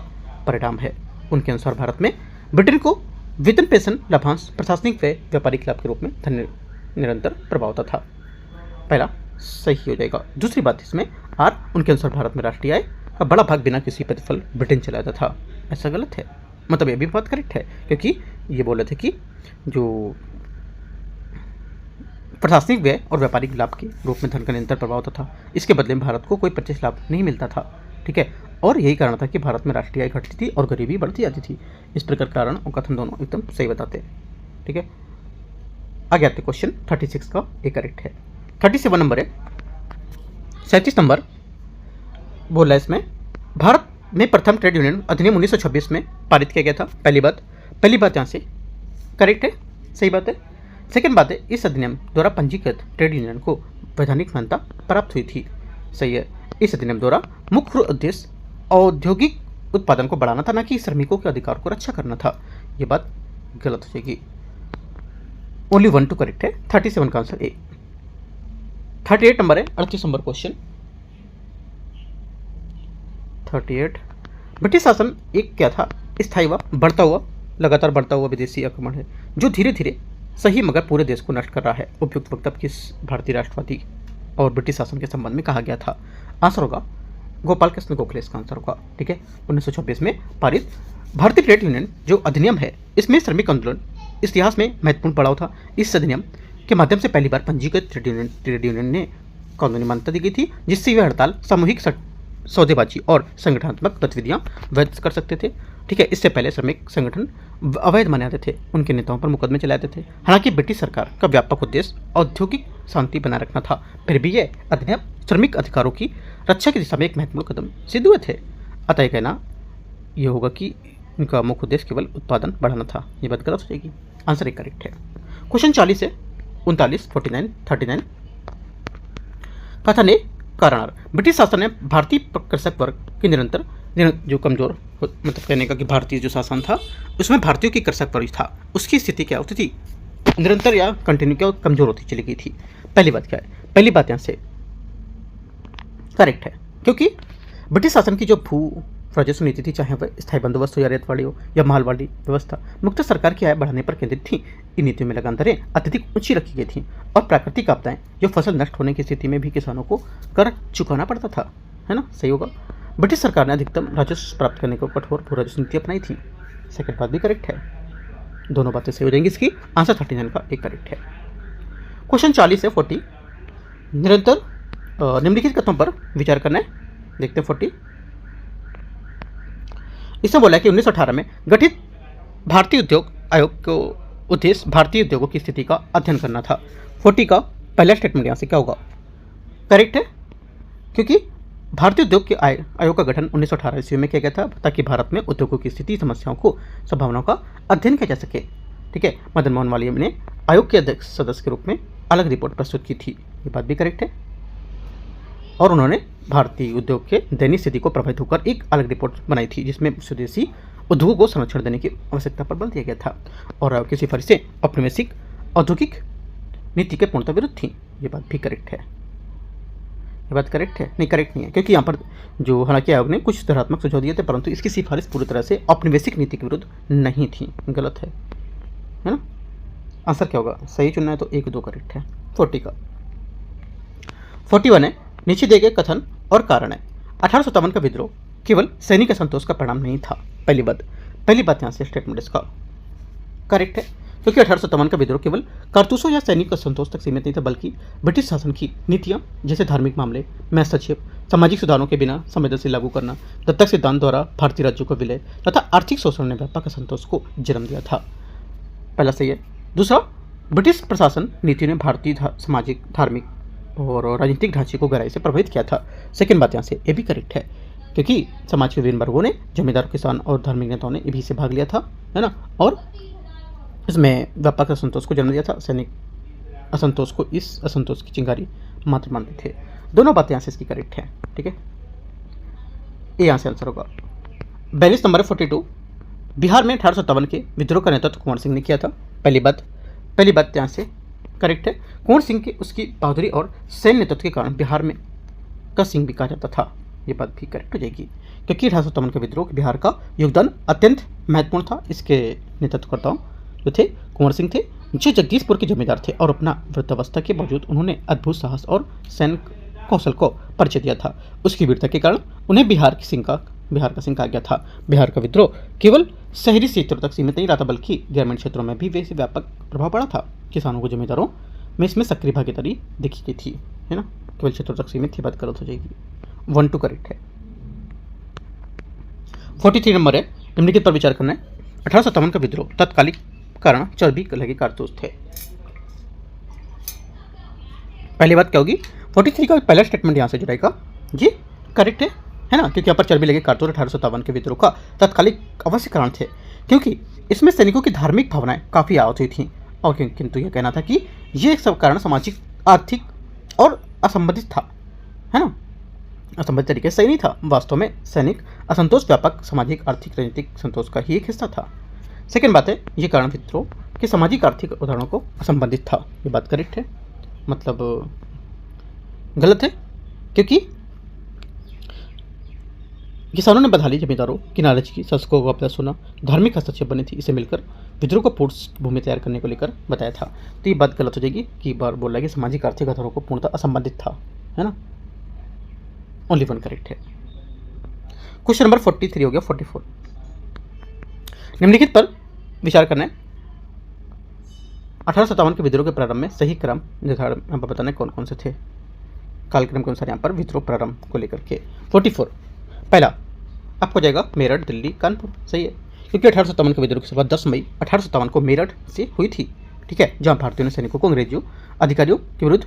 परिणाम है। उनके अनुसार भारत में ब्रिटेन को वेतन, पेंशन, लाभांश, प्रशासनिक व्यय, व्यापारिक लाभ के रूप में धन निरंतर प्रभाव होता था। पहला सही हो जाएगा। दूसरी बात इसमें आर, उनके अनुसार भारत में राष्ट्रीय आय का बड़ा भाग बिना किसी प्रतिफल ब्रिटेन चलाता था। ऐसा गलत है, मतलब ये भी बात करेक्ट है, क्योंकि ये बोले थे कि जो प्रशासनिक व्यय और व्यापारिक लाभ के रूप में धन का निरंतर प्रभाव होता था, इसके बदले में भारत को कोई प्रत्यक्ष लाभ नहीं मिलता था। ठीक है, और यही कारण था कि भारत में राष्ट्रीय आय घटती थी और गरीबी बढ़ती जाती थी। इस प्रकार कारण और कथन दोनों एकदम सही बताते हैं। ठीक है, आगे आते क्वेश्चन 36 का ए करेक्ट है। 37 नंबर है, 37 नंबर बोला इसमें, भारत में प्रथम ट्रेड यूनियन अधिनियम 1926 में पारित किया गया था। पहली बात यहाँ से करेक्ट है, सही बात है। सेकेंड बात है, इस अधिनियम द्वारा पंजीकृत ट्रेड यूनियन को वैधानिक मान्यता प्राप्त हुई थी। सही है, इस अधिनियम द्वारा मुख्य उद्देश्य औद्योगिक उत्पादन को बढ़ाना था, न कि श्रमिकों के अधिकार को रक्षा करना था। ये बात गलत हो जाएगी। ओनली 1 2 करेक्ट है। 37 का आंसर ए। 38 नंबर है, 38 नंबर क्वेश्चन 38। ब्रिटिश शासन एक क्या था? स्थायी व लगातार बढ़ता हुआ विदेशी आक्रमण है, जो धीरे धीरे सही मगर पूरे देश को नष्ट कर रहा है। उपयुक्त वक्तव्य किस भारतीय राष्ट्रवादी और ब्रिटिश शासन के संबंध में कहा गया था? आंसर होगा गोपाल कृष्ण गोखले, इसका आंसर होगा। ठीक है, 1926 में पारित भारतीय ट्रेड यूनियन जो अधिनियम है, इसमें श्रमिक आंदोलन इतिहास में महत्वपूर्ण पड़ाव था। इस अधिनियम के माध्यम से पहली बार पंजीकृत ट्रेड यूनियन ने कानूनी मान्यता दी गई थी, जिससे वे हड़ताल, सामूहिक सौदेबाजी और संगठनात्मक गतिविधियां वैध कर सकते थे। ठीक है, इससे पहले श्रमिक संगठन अवैध माने जाते थे, उनके नेताओं पर मुकदमे चलाते थे। हालांकि ब्रिटिश सरकार का व्यापक उद्देश्य औद्योगिक शांति बनाए रखना था, फिर भी यह अधिनियम श्रमिक अधिकारों की रक्षा की दिशा में एक महत्वपूर्ण कदम सिद्ध हुए थे। अतः कहना यह होगा कि उनका मुख्य उद्देश्य केवल उत्पादन बढ़ाना था। ये बात गलत हो जाएगी। आंसर एक करेक्ट है। क्वेश्चन 40 है, 39, 49, 39। कथन ए कारणार, ब्रिटिश शासन ने भारतीय कृषक वर्ग की निरंतर जो कमजोर, मतलब कहने का कि भारतीय जो शासन था उसमें भारतीयों की कृषक वर्ग था, उसकी स्थिति क्या होती थी? निरंतर या कंटिन्यू क्या कमजोर होती चली गई थी। पहली बात क्या है? पहली बात यहाँ से करेक्ट है, क्योंकि ब्रिटिश शासन की जो भू राजस्व नीति थी, चाहे वह स्थायी बंदोबस्त हो या रेतवाड़ी हो या मालवाड़ी व्यवस्था, मुख्यतः सरकार की आय बढ़ाने पर केंद्रित थी। इन नीतियों में लगान दरें अत्यधिक ऊंची रखी गई थी और प्राकृतिक आपदाएं, जो फसल नष्ट होने की स्थिति में भी किसानों को कर चुकाना पड़ता था, है ना, सही होगा। ब्रिटिश सरकार ने अधिकतम राजस्व प्राप्त करने को कठोर भू राजस्व नीति अपनाई थी। सेकंड बात भी करेक्ट है, दोनों बातें सही हो जाएंगी। इसकी आंसर 39 का एक करेक्ट है। क्वेश्चन 40 से 40, निरंतर निम्नलिखित कथनों पर विचार करना है। देखते हैं 40। इसमें बोला है कि 1918 में गठित भारतीय उद्योग आयोग को उद्देश्य भारतीय उद्योगों की स्थिति का अध्ययन करना था। 40 का पहला स्टेटमेंट यहाँ से क्या होगा, करेक्ट है, क्योंकि भारतीय उद्योग के आयोग का गठन 1918 ईस्वी में किया गया था ताकि भारत में उद्योगों की स्थिति, समस्याओं को, संभावनाओं का अध्ययन किया जा सके। ठीक है, मदन मोहन मालवीय ने आयोग के अध्यक्ष सदस्य के रूप में अलग रिपोर्ट प्रस्तुत की थी, ये बात भी करेक्ट है। और उन्होंने भारतीय उद्योग के दैनिक स्थिति को प्रभावित होकर एक अलग रिपोर्ट बनाई थी जिसमें स्वदेशी उद्योगों को संरक्षण देने की आवश्यकता पर बल दिया गया था और आयोग की सिफारिशें औपनिवेशिक औद्योगिक नीति के पूर्णतः विरुद्ध थी, ये बात भी करेक्ट है। ये बात करेक्ट है, नहीं करेक्ट नहीं है, क्योंकि यहाँ पर जो हालांकि आयोग ने कुछ सुधारात्मक सुझाव दिए थे परंतु इसकी सिफारिश पूरी तरह से औपनिवेशिक नीति के विरुद्ध नहीं थी, गलत है ना। आंसर क्या होगा, सही चुनना है तो 1 2 करेक्ट है। 40 का 41 है, नीचे दिए गए कथन और कारण है। 1857 का विद्रोह केवल सैनिक असंतोष का परिणाम नहीं था। पहली बात यहाँ से स्टेटमेंट इसका करेक्ट है, क्योंकि 1857 का विद्रोह केवल कारतूसों या सैनिक असंतोष तक सीमित नहीं था बल्कि ब्रिटिश शासन की नीतियां जैसे धार्मिक मामले में हस्तक्षेप, सामाजिक सुधारों के बिना संवेदनशील लागू करना, दत्तक सिद्धांत द्वारा भारतीय राज्यों को विलय तथा आर्थिक शोषण ने व्यापक असंतोष को जन्म दिया था। पहला सही है। दूसरा, ब्रिटिश प्रशासन नीति ने भारतीय सामाजिक, धार्मिक और राजनीतिक ढांचे को गहराई से प्रभावित किया था। सेकेंड बात यहाँ से ये भी करेक्ट है, क्योंकि समाज के विभिन्न वर्गों ने, जमींदार, किसान और धार्मिक नेताओं ने भी से भाग लिया था, है ना, और इसमें व्यापक असंतोष को जन्म दिया था। सैनिक असंतोष को इस असंतोष की चिंगारी मात्र मानते थे। दोनों बातें यहाँ से इसकी करेक्ट है। ठीक है, ये यहाँ से आंसर होगा। 42 नंबर 42, बिहार में 1857 के विद्रोह का नेतृत्व कुंवर सिंह ने किया था। पहली बात यहाँ से करेक्ट है। कुंवर सिंह के उसकी बहादुरी और सैन्य नेतृत्व के कारण बिहार में का सिंह भी कहा जाता था, ये बात भी करेक्ट हो जाएगी, क्योंकि 1857 के विद्रोह बिहार का योगदान अत्यंत महत्वपूर्ण था। इसके नेतृत्वकर्ताओं जो थे कुंवर सिंह थे, जो जगदीशपुर के जमींदार थे और अपना वृद्धावस्था के बावजूद उन्होंने अद्भुत साहस और सैन्य कौशल को परिचय दिया था। उसकी वीरता के कारण उन्हें बिहार का सिंह कहा गया था। बिहार का विद्रोह केवल शहरी क्षेत्रों तक सीमित नहीं रहा था बल्कि ग्रामीण क्षेत्रों में भी वैसे व्यापक प्रभाव पड़ा था। किसानों को जमींदारों में इसमें सक्रिय भागीदारी देखी गई थी, है ना, केवल क्षेत्रों तक सीमित थी, बात गलत हो जाएगी। 1 2 करेक्ट है। 43 नंबर है, निम्नलिखित पर विचार करना है। 1857 का विद्रोह तत्कालिक कारण चर्बी लगे कारतूस थे। पहली बात क्या होगी, 43 का पहला स्टेटमेंट यहां से जुड़ेगा, जी करेक्ट है ना, क्योंकि यहाँ पर चर्बी लगे कारतूस 1857 के विद्रोह का तत्कालिक अवश्य कारण थे, क्योंकि इसमें सैनिकों की धार्मिक भावनाएं काफी आहत हुई थी और किंतु यह कहना था कि यह सब कारण सामाजिक, आर्थिक और असंबंधित था, है ना, असंबंधित तरीके से सही नहीं था। वास्तव में सैनिक असंतोष व्यापक सामाजिक, आर्थिक, राजनीतिक संतोष का ही एक हिस्सा था। सेकेंड बात है, ये कारण विद्रोह के सामाजिक आर्थिक उदाहरणों को असंबंधित था, ये बात करेक्ट है, मतलब गलत है, क्योंकि किसानों ने बदहाली, जमींदारों की नाराजगी, शासकों को अपना सुना, धार्मिक हस्तक्षेप बनी थी, इसे मिलकर विद्रोह को पृष्ठभूमि तैयार करने को लेकर बताया था। तो ये बात गलत हो जाएगी कि बार बोल रहा है कि सामाजिक आर्थिक आधारों को पूर्णतः असंबंधित था, है ना, ओनली 1 करेक्ट है। क्वेश्चन नंबर 43 हो गया। 44, निम्नलिखित पर विचार करना है। 1857 के विद्रोह के प्रारंभ में सही क्रम निर्धारण यहाँ पर बताना है कौन कौन से थे, कालक्रम के अनुसार यहाँ पर विद्रोह प्रारंभ को लेकर के। 44, पहला आपको जाएगा मेरठ, दिल्ली, कानपुर, सही है, क्योंकि 1857 के विद्रोह की शुरुआत 10 मई 1857 को मेरठ से हुई थी। ठीक है, जहाँ भारतीयों ने सैनिकों को अंग्रेजियों अधिकारियों के विरुद्ध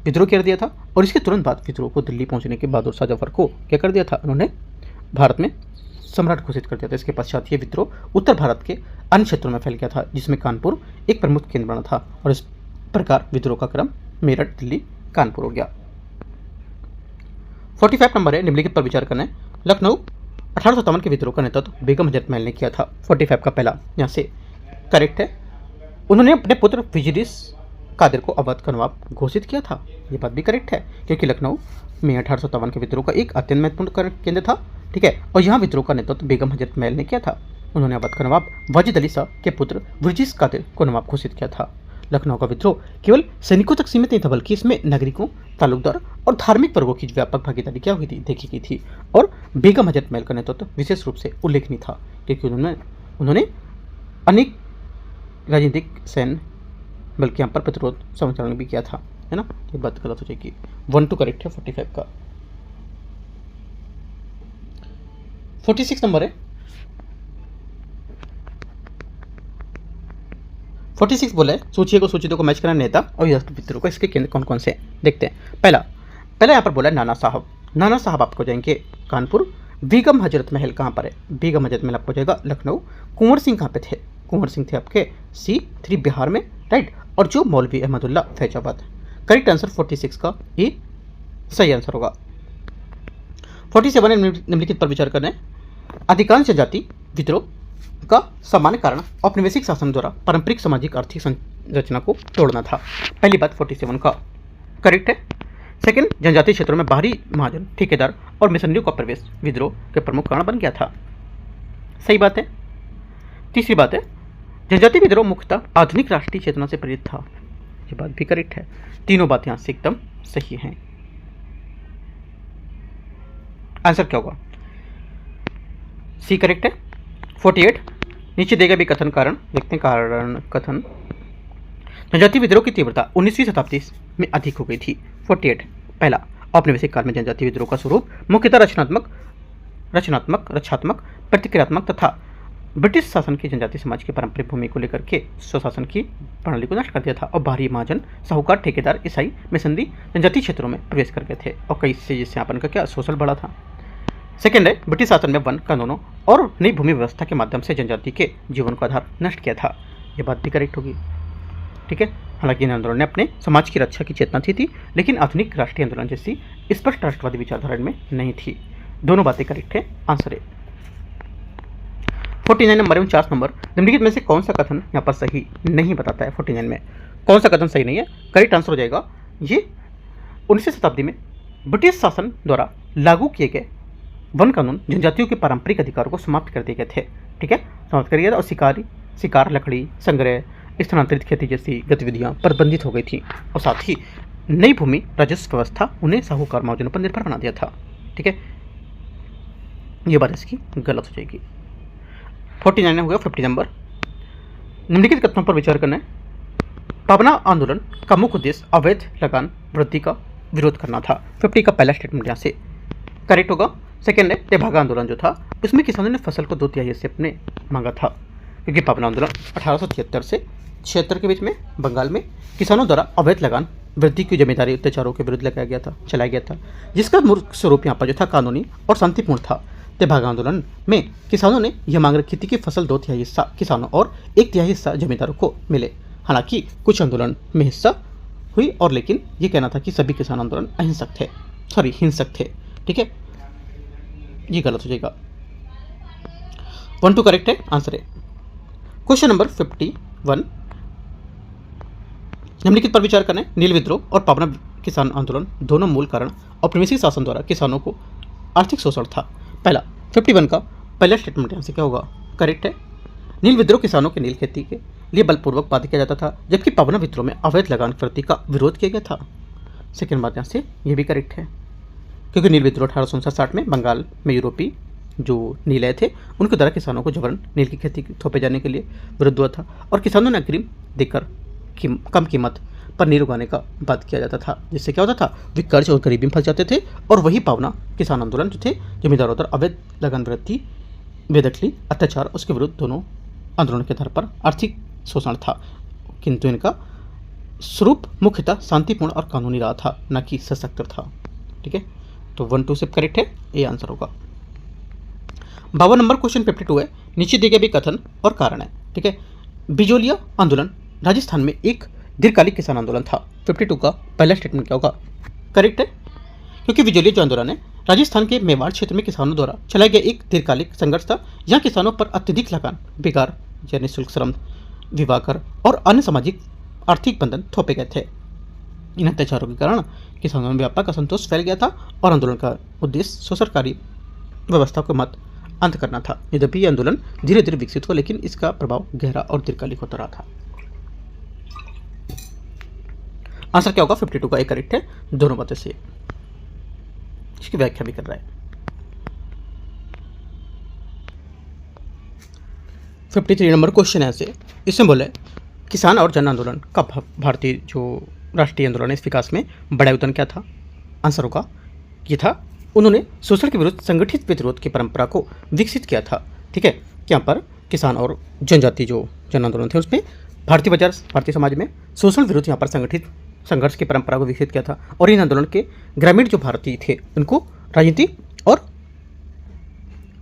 विद्रोह कर दिया था और इसके तुरंत बाद विद्रोह को दिल्ली पहुंचने के बहादुर शाह जफर को क्या कर दिया था, उन्होंने भारत में सम्राट घोषित कर दिया था। इसके पश्चात ये विद्रोह उत्तर भारत के अन्य क्षेत्रों में फैल गया था जिसमें कानपुर एक प्रमुख केंद्र बना था और इस प्रकार विद्रोह का क्रम मेरठ, दिल्ली, कानपुर हो गया। 45 नंबर है, निम्नलिखित पर विचार करना है। लखनऊ 1857 के विद्रोह का नेतृत्व बेगम हजरत महल ने किया था। 45 का पहला यहाँ से करेक्ट है। उन्होंने अपने पुत्र विजिरिस कादिर को अवध का नवाब घोषित किया था, ये बात भी करेक्ट है, क्योंकि लखनऊ में 1857 के विद्रोह का एक अत्यंत महत्वपूर्ण केंद्र था। ठीक है, और यहाँ विद्रोह का नेतृत्व बेगम हजरत महल ने किया था। उन्होंने अवध का नवाब वाजिद अली शाह के पुत्र विजिरिस कादिर को नवाब घोषित किया था। लखनऊ का विद्रोह केवल सैनिकों तक सीमित नहीं था, बल्कि इसमें नागरिकों, तालुकदार और धार्मिक वर्गों की व्यापक भागीदारी क्या हुई थी देखी गई थी। और बेगम हजरत महल का नेतृत्व विशेष रूप से उल्लेखनीय था, क्योंकि उन्होंने अनेक राजनीतिक सैन्य बल्कि यहाँ पर प्रतिरोध संचालन भी किया था, है ना। ये बात गलत हो जाएगी। 1 2 करेक्ट है 45 का। 46 नंबर है। 46 बोला है सूची को सूची दो को मैच करना नेता और विद्रोह को इसके केंद्र कौन कौन से देखते हैं। पहला यहाँ पर बोला है नाना साहब। नाना साहब आपको जाएंगे कानपुर। बेगम हजरत महल कहाँ पर है? बेगम हजरत महल आपको जाएगा लखनऊ। कुंवर सिंह कहाँ पे थे? कुंवर सिंह थे आपके C3 बिहार में, राइट। और जो मौलवी अहमदुल्ला फैजाबाद। करेक्ट आंसर 46 का ये सही आंसर होगा। 47 निम्नलिखित पर विचार करना है। अधिकांश जनजाति विद्रोह का सामान्य कारण औपनिवेशिक शासन द्वारा पारंपरिक सामाजिक आर्थिक संरचना को तोड़ना था। पहली बात 47 का करेक्ट है। सेकंड, जनजातीय क्षेत्रों में बाहरी महाजन, ठेकेदार और मिशनरियों का प्रवेश विद्रोह के प्रमुख कारण बन गया था। सही बात है। तीसरी बात है, जनजातीय विद्रोह मुख्यतः आधुनिक राष्ट्रीय चेतना से प्रेरित था। ये बात भी करेक्ट है। तीनों बातें यहाँ से एकदम सही हैं। आंसर क्या होगा? सी करेक्ट है। 48 नीचे देगा भी कथन कारण, देखते हैं कारण कथन। जनजातीय विद्रोह की तीव्रता 19वीं शताब्दी में अधिक हो गई थी। 48 पहला, औपनिवेशिक काल में जनजातीय विद्रोह का स्वरूप मुख्यतः रचनात्मक, प्रतिक्रियात्मक तथा ब्रिटिश शासन के जनजातीय समाज के पारंपरिक भूमि को लेकर के स्वशासन की प्रणाली को नष्ट कर दिया था। और बाहरी महाजन, साहूकार, ठेकेदार, ईसाई, मिशनरी जनजातीय क्षेत्रों में प्रवेश कर गए थे और कई से जिससे अपन का क्या शोषण बढ़ा था। सेकेंड है, ब्रिटिश शासन में वन कानूनों और नई भूमि व्यवस्था के माध्यम से जनजाति के जीवन का आधार नष्ट किया था। ये बात भी करेक्ट होगी, ठीक है। हालांकि इन आंदोलन ने अपने समाज की रक्षा की चेतना थी, लेकिन आधुनिक राष्ट्रीय आंदोलन जैसी स्पष्ट राष्ट्रवादी विचारधारा में नहीं थी। दोनों बातें करेक्ट है। आंसर है 49 नंबर। 49 नंबर, निम्नलिखित में से कौन सा कथन यहाँ पर सही नहीं बताता है? 49 में कौन सा कथन सही नहीं है? करेक्ट आंसर हो जाएगा ये 19वीं शताब्दी में ब्रिटिश शासन द्वारा लागू किए गए वन कानून जनजातियों के पारंपरिक अधिकारों को समाप्त कर दिए गए थे, ठीक है, समाप्त कर दिया था। और शिकार, लकड़ी संग्रह, स्थानांतरित खेती जैसी गतिविधियां प्रतिबंधित हो गई थी। और साथ ही नई भूमि राजस्व व्यवस्था उन्हें साहूकार महाजनों पर निर्भर बना दिया था, ठीक है। ये बात इसकी गलत हो जाएगी। 49 हो गया। 50 नंबर, निम्नलिखित कथनों पर विचार करना है। पाबना आंदोलन का मुख्य उद्देश्य अवैध लगान वृद्धि का विरोध करना था। 50 का पहला स्टेटमेंट यहाँ से करेक्ट होगा। सेकेंड है, तेभागा आंदोलन जो था उसमें किसानों ने फसल को 2 तिहाई से अपने मांगा था, क्योंकि पाबना आंदोलन 1873 से 76 के बीच में बंगाल में किसानों द्वारा अवैध लगान वृद्धि की जिम्मेदारी अत्याचारों के विरुद्ध चलाया गया था, जिसका मूल स्वरूप यहाँ पर जो था कानूनी और शांतिपूर्ण था। तेभागा आंदोलन में किसानों ने यह मांग रखी थी कि फसल 2 तिहाई हिस्सा किसानों और 1 तिहाई हिस्सा जमींदारों को मिले। हालांकि कुछ आंदोलन में हिस्सा हुई और लेकिन ये कहना था कि सभी किसान आंदोलन हिंसक थे, ठीक है। ये गलत हो जाएगा। 1 2 करेक्ट है। आंसर है क्वेश्चन नंबर 51। निम्नलिखित पर विचार करना है। नील विद्रोह और पाबना किसान आंदोलन दोनों मूल कारण औपनिवेशिक शासन द्वारा किसानों को आर्थिक शोषण था। पहला 51 का पहला स्टेटमेंट यहाँ से क्या होगा? करेक्ट है। नील विद्रोह किसानों के नील खेती के लिए बलपूर्वक बाध्य किया जाता था, जबकि पाबना विद्रोह में अवैध लगान वृद्धि का विरोध किया गया था। सेकेंड बात यहाँ से ये भी करेक्ट है, क्योंकि नील विद्रोह 1859 में बंगाल में यूरोपीय जो नीले थे उनके द्वारा किसानों को जबरन नील की खेती थोपे जाने के लिए विरुद्ध हुआ था और किसानों ने अग्रिम देकर कम कीमत पर नील उगाने का बात किया जाता था, जिससे क्या होता था वे कर्ज और गरीबी में फंस जाते थे। और वही पावना किसान आंदोलन जो थे जमींदारों द्वारा अवैध लगान वृद्धि, बेदखली, अत्याचार उसके विरुद्ध दोनों आंदोलन के आधार पर आर्थिक शोषण था, किंतु इनका स्वरूप मुख्यतः शांतिपूर्ण और कानूनी रहा था, न कि सशक्त था, ठीक है। तो 1 2 सिर्फ करेक्ट है, ये आंसर होगा। 52 नंबर क्वेश्चन 52 है। नीचे दिए गए भी कथन और कारण है, ठीक है। बिजोलिया आंदोलन राजस्थान में एक दीर्घकालिक किसान आंदोलन था। 52 का पहला स्टेटमेंट क्या होगा? करेक्ट है, क्योंकि बिजोलिया जो आंदोलन है राजस्थान के मेवाड़ क्षेत्र में किसानों द्वारा चलाया गया एक दीर्घकालिक संघर्ष था, जहाँ किसानों पर अत्यधिक लगान, बेकार या निःशुल्क श्रम, विवाह कर और अन्य सामाजिक आर्थिक बंधन थोपे गए थे। इन अत्याचारों के कारण किसानों में व्यापक असंतोष फैल गया था और आंदोलन का उद्देश्य शोषणकारी व्यवस्था को अंत करना था। यद्यपि यह आंदोलन धीरे धीरे विकसित हुआ, लेकिन इसका प्रभाव गहरा और दीर्घकालिक होता रहा था। आंसर क्या होगा 52 का एक करेक्ट है, दोनों बातें से इसकी व्याख्या भी कर रहा है। 53 नंबर क्वेश्चन है ऐसे, इसमें बोले किसान और जन आंदोलन का भारतीय जो राष्ट्रीय आंदोलन है इस विकास में बड़ा योगदान क्या था। आंसर होगा ये था, उन्होंने शोषण के विरुद्ध संगठित प्रतिरोध की परंपरा को विकसित किया था। ठीक है, यहाँ पर किसान और जनजाति जो जन आंदोलन थे उसमें भारतीय बाजार भारतीय समाज में शोषण विरुद्ध यहाँ पर संगठित संघर्ष की परंपरा को विकसित किया था। और इन आंदोलन के ग्रामीण जो भारतीय थे उनको राजनीति और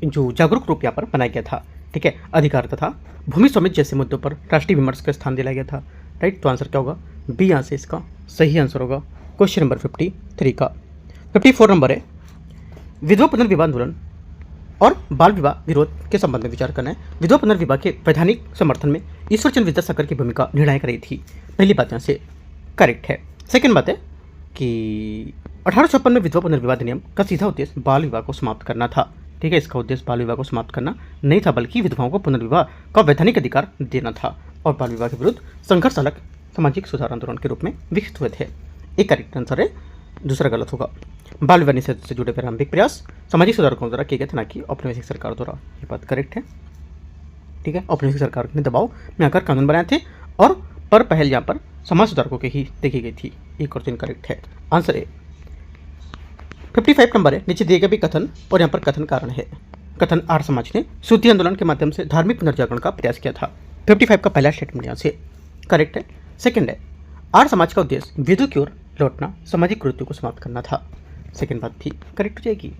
जो जागरूक रूप यहाँ पर बनाया गया था। ठीक है, अधिकार तथा भूमि स्वामित्व जैसे मुद्दों पर राष्ट्रीय विमर्श का स्थान दिलाया गया था। राइट, तो आंसर क्या होगा बी, यहाँ से इसका सही आंसर होगा क्वेश्चन नंबर 53 का। 54 नंबर है, विधवा पुनर्विवाह आंदोलन और बाल विवाह विरोध के संबंध में विचार करना है। विधवा पुनर्विवाह के वैधानिक समर्थन में ईश्वर चंद्र विद्यासागर की भूमिका निर्णायक रही थी। पहली बात यहाँ से करेक्ट है। सेकेंड बात है कि 1856 में विधवा पुनर्विवाह अधिनियम का सीधा उद्देश्य बाल विवाह को समाप्त करना था। ठीक है, इसका उद्देश्य बाल विवाह को समाप्त करना नहीं था, बल्कि विधवाओं को पुनर्विवाह का वैधानिक अधिकार देना था और बाल विवाह के विरुद्ध संघर्ष अलग सामाजिक सुधार आंदोलन के रूप में विकसित हुए थे। एक करेक्ट आंसर है, दूसरा गलत होगा। बाल विवाह निषेध से जुड़े प्रारंभिक प्रयास सामाजिक सुधारकों द्वारा किए गए थे, ना कि औपनिवेशिक सरकार द्वारा। ये बात करेक्ट है। ठीक है, औपनिवेशिक सरकार ने दबाव में आकर कानून बनाए थे और पर पहल यहाँ पर समाज सुधारकों की ही देखी गई थी। एक और तीन करेक्ट है। आंसर है 55 नंबर है, नीचे दिए गए भी कथन और यहाँ पर कथन कारण है। कथन आर्य समाज ने शुद्धि आंदोलन के माध्यम से धार्मिक पुनर्जागरण का प्रयास किया था। 55 का पहला स्टेटमेंट यहाँ से करेक्ट है। सेकंड है, आर्य समाज का उद्देश्य वेदों की ओर लौटना सामाजिक कुरीतियों को समाप्त करना था। सेकंड बात भी करेक्ट हो जाएगी।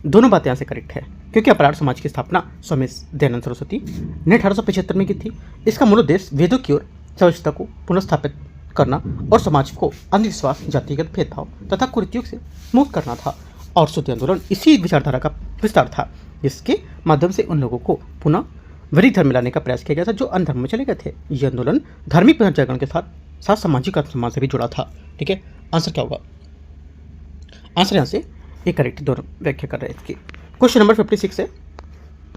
दोनों बातें यहाँ से करेक्ट है, क्योंकि अपराध समाज की स्थापना स्वामी दयानंद सरस्वती ने 1875 में की थी। इसका मूल उद्देश्य वेदों की ओर व्यवस्था को पुनर्स्थापित करना और समाज को अंधविश्वास, जातिगत भेदभाव तथा कुरीतियों से मुक्त करना था। और शुद्धि आंदोलन इसी विचारधारा का विस्तार था, जिसके माध्यम से उन लोगों को पुनः वैदिक धर्म में लाने का प्रयास किया गया था जो अन्य धर्म में चले गए थे। यह आंदोलन धार्मिक पुनर्जागरण के साथ साथ सामाजिक आत्मसम्मान से भी जुड़ा था। ठीक है, आंसर क्या होगा? आंसर यहाँ से एक करेक्ट दोनों व्याख्या कर रहे हैं इसकी। क्वेश्चन नंबर 56 है,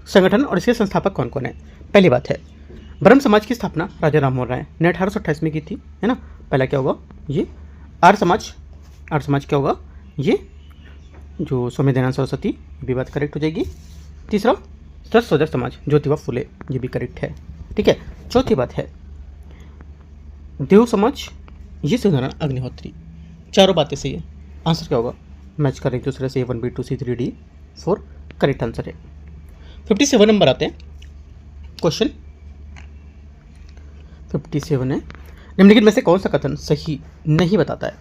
संगठन और इसके संस्थापक कौन कौन है। पहली बात है, ब्रह्म समाज की स्थापना राजा राममोहन राय ने 1828 में की थी, है ना। पहला क्या होगा, ये आर्य समाज। आर्य समाज क्या होगा, ये जो स्वामी दयानंद सरस्वती, ये भी बात करेक्ट हो जाएगी। तीसरा सत्यशोधक समाज, ज्योतिबा फुले, ये भी करेक्ट है। ठीक है, चौथी बात है देव समाज, ये सुधारण अग्निहोत्री। चारों बातें सही है। आंसर क्या होगा, मैच करें एक दूसरे से, A1 B2 C3 D4 correct answer है। 57 नंबर आते हैं क्वेश्चन। 57 है, निम्नलिखित में से कौन सा कथन सही नहीं बताता है।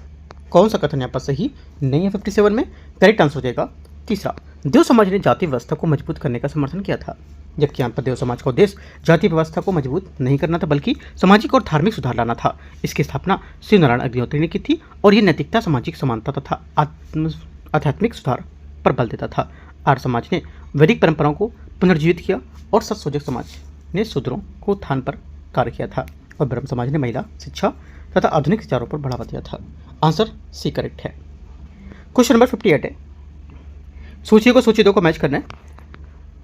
कौन सा कथन यहाँ पर सही नहीं है 57 में। करेक्ट आंसर हो जाएगा तीसरा, देव समाज ने जाति व्यवस्था को मजबूत करने का समर्थन किया था। जबकि यहाँ पर देव समाज का उद्देश्य जाति व्यवस्था को मजबूत नहीं करना था, बल्कि सामाजिक और धार्मिक सुधार लाना था। इसकी स्थापना श्री नारायण अग्निहोत्री ने की थी और ये नैतिकता, सामाजिक समानता तथा आध्यात्मिक सुधार पर बल देता था। आर्य समाज ने वैदिक परंपराओं को पुनर्जीवित किया और सत्यशोधक समाज ने शूद्रों को उत्थान पर कार्य किया था और ब्रह्म समाज ने महिला शिक्षा तथा आधुनिक विचारों पर बढ़ावा दिया था। आंसर सी करेक्ट है। क्वेश्चन नंबर 58 है, सूची को सूची 2 को मैच करना है।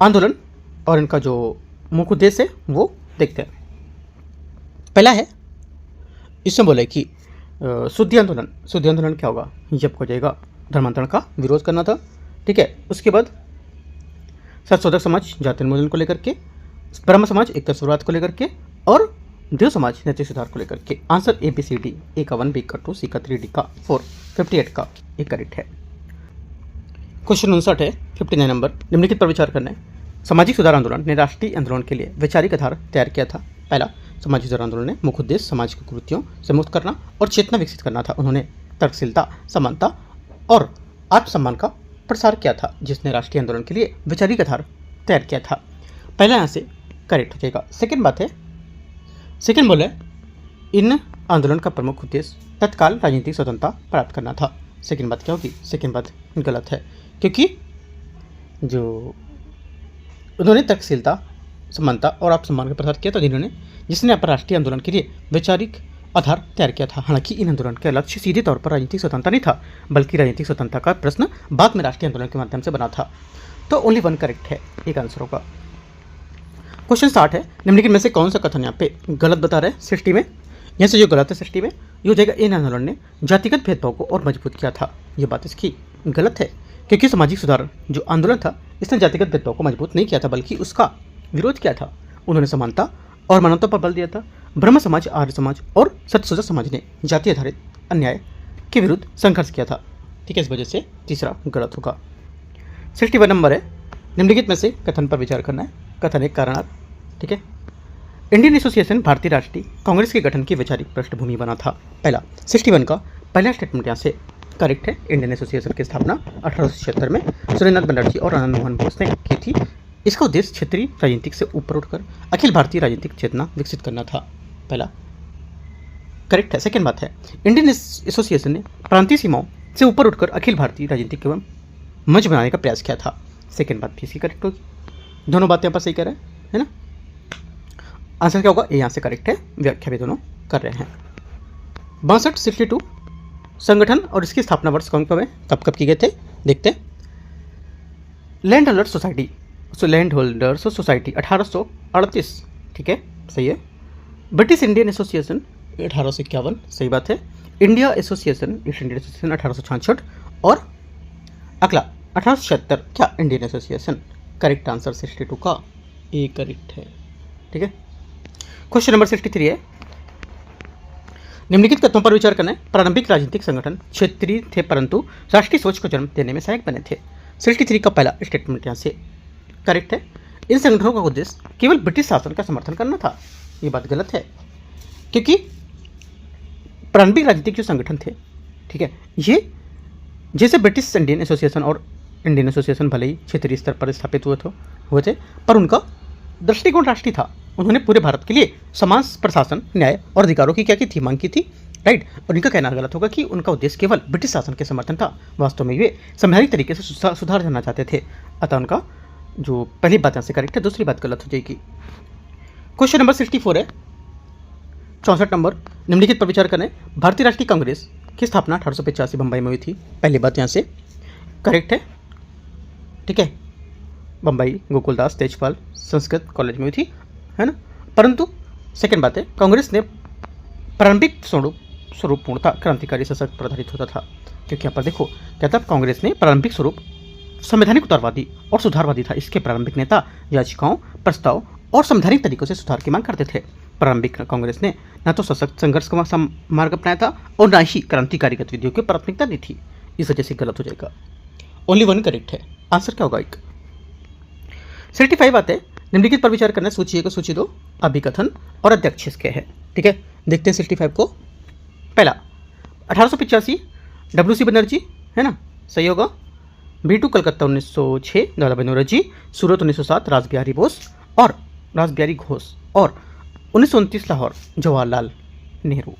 आंदोलन और इनका जो मुख्य उद्देश्य है वो देखते हैं। पहला है, इसमें बोले कि शुद्धि आंदोलन। शुद्धि आंदोलन क्या होगा, जब हो जाएगा धर्मांतरण का विरोध करना था। ठीक है, उसके बाद सत्यशोधक समाज जाति उन्मूलन को लेकर के, ब्रह्म समाज एकता शुरुआत को लेकर के, और देव समाज नैतिक सुधार को लेकर के। आंसर ABCD, A का 1, B का 2, C का 3, D का 4, 58 का एक करेक्ट है। क्वेश्चन 59 है, 59 नंबर, निम्नलिखित पर विचार करना है। सामाजिक सुधार आंदोलन ने राष्ट्रीय आंदोलन के लिए वैचारिक आधार तैयार किया था। पहला, सामाजिक सुधार आंदोलन ने मुख्य उद्देश्य समाज की कुरीतियों से मुक्त करना और चेतना विकसित करना था। उन्होंने तर्कशीलता, समानता और आत्मसम्मान का प्रसार किया था, जिसने राष्ट्रीय आंदोलन के लिए वैचारिक आधार तैयार किया था। पहला यहाँ से करेक्ट हो जाएगा। सेकेंड बात है, सेकेंड बोले इन आंदोलन का प्रमुख उद्देश्य तत्काल राजनीतिक स्वतंत्रता प्राप्त करना था। सेकेंड बात क्या होगी, सेकेंड बात गलत है, क्योंकि जो उन्होंने तर्कशीलता, समानता और आत्मसम्मान का प्रसार किया था, जिसने अपने राष्ट्रीय आंदोलन के लिए वैचारिक आधार तैयार किया था। हालांकि इन आंदोलन का लक्ष्य सीधे तौर पर राजनीतिक स्वतंत्रता नहीं था, बल्कि राजनीतिक स्वतंत्रता का प्रश्न बाद में राष्ट्रीय आंदोलन के माध्यम से बना था। तो ओनली 1 करेक्ट है, एक आंसर होगा। क्वेश्चन 60 है, निम्नलिखित में से कौन सा कथन यहाँ पे गलत बता रहे हैं 60 में। यहाँ से जो गलत है 60 में ये हो जाएगा, इन आंदोलन ने जातिगत भेदभाव को और मजबूत किया था। ये बात इसकी गलत है, क्योंकि सामाजिक सुधार जो आंदोलन था इसने जातिगत भेदभाव को मजबूत नहीं किया था, बल्कि उसका विरोध किया था। उन्होंने समानता और मानवता पर बल दिया था। ब्रह्म समाज, आर्य समाज और सत्यशोधक समाज ने जाति आधारित अन्याय के विरुद्ध संघर्ष किया था। ठीक है, इस वजह से तीसरा गलत होगा। 61 नंबर है, निम्नलिखित में से कथन पर विचार करना है। कथन एक कारणार्थ। ठीक है, इंडियन एसोसिएशन भारतीय राष्ट्रीय कांग्रेस के गठन की वैचारिक पृष्ठभूमि बना था। पहला 61 का पहला स्टेटमेंट यहाँ से करेक्ट है। इंडियन एसोसिएशन की स्थापना 1876 में सूर्यनाथ बनर्जी और आनंद मोहन बोस ने की थी। इसका उद्देश्य क्षेत्रीय राजनीतिक से ऊपर उठकर अखिल भारतीय राजनीतिक चेतना विकसित करना था। पहला करेक्ट है। सेकेंड बात है, इंडियन एसोसिएशन ने प्रांतीय सीमाओं से ऊपर उठकर अखिल भारतीय राजनीतिक एवं मंच बनाने का प्रयास किया था। सेकेंड बात भी इसकी करेक्ट होगी। दोनों बातें यहाँ पर सही कह रहे हैं, है ना। आंसर क्या होगा, ये यहाँ से करेक्ट है। व्याख्या भी दोनों कर रहे हैं। 62 संगठन और इसकी स्थापना वर्ष कौन कब है, कब किए गए थे, देखते हैं। Land holders society 1838। ठीक है, सही है। ब्रिटिश इंडियन एसोसिएशन 1851, सही बात है। India association, east Indian association 1866 और अगला 1876 क्या, इंडियन एसोसिएशन। करेक्ट आंसर 62 का ए करेक्ट है। ठीक है, क्वेश्चन नंबर 63 है, निम्नलिखित तथ्यों पर विचार करना है। प्रारंभिक राजनीतिक संगठन क्षेत्रीय थे परंतु राष्ट्रीय सोच को जन्म देने में सहायक बने थे। 63 का पहला स्टेटमेंट यहाँ से करेक्ट है। इन संगठनों का उद्देश्य केवल ब्रिटिश शासन का समर्थन करना था। ये बात गलत है, क्योंकि प्रारंभिक राजनीतिक जो संगठन थे, ठीक है, ये जैसे ब्रिटिश इंडियन एसोसिएशन और इंडियन एसोसिएशन भले ही क्षेत्रीय स्तर पर स्थापित हुए थे, पर उनका दृष्टिकोण राष्ट्रीय था। उन्होंने पूरे भारत के लिए समान प्रशासन, न्याय और अधिकारों की क्या की थी, मांग की थी, राइट। और इनका कहना गलत होगा कि उनका उद्देश्य केवल ब्रिटिश शासन के समर्थन था। वास्तव में वे संवैधानिक तरीके से सुधार करना चाहते थे। अतः उनका जो पहली बात यहाँ से करेक्ट है, दूसरी बात गलत हो जाएगी। क्वेश्चन नंबर 64 है, 64 नंबर, निम्नलिखित पर विचार करें। भारतीय राष्ट्रीय कांग्रेस की स्थापना 1885 बम्बई में हुई थी। पहली बात यहाँ से करेक्ट है। ठीक है, बम्बई गोकुलदास तेजपाल संस्कृत कॉलेज में हुई थी, है ना। परंतु सेकेंड बात है, कांग्रेस ने प्रारंभिक स्वरूप पूर्णतः क्रांतिकारी सशक्त पर आधारित होता था। क्योंकि यहाँ पर देखो क्या था, कांग्रेस ने प्रारंभिक स्वरूप संवैधानिक उदारवादी और सुधारवादी था। इसके प्रारंभिक नेता याचिकाओं, प्रस्ताव और संवैधानिक तरीकों से सुधार की मांग करते थे। प्रारंभिक कांग्रेस ने न तो सशक्त संघर्ष का मार्ग अपनाया था और न ही क्रांतिकारी गतिविधियों की प्राथमिकता दी थी। इस वजह से गलत हो जाएगा। ओनली वन करेक्ट है। आंसर क्या होगा, एक। 65 आते हैं, निम्नलिखित पर विचार करना। सूची 1 को सूची 2 अभिकथन और अध्यक्ष इसके है। ठीक है, देखते हैं 65 को। पहला 1885 WC बनर्जी, है ना, सही होगा। B2 कलकत्ता 1906 दादाभाई नौरोजी, सूरत 1907 रासबिहारी घोष और 1929 Lahore Jawaharlal Nehru.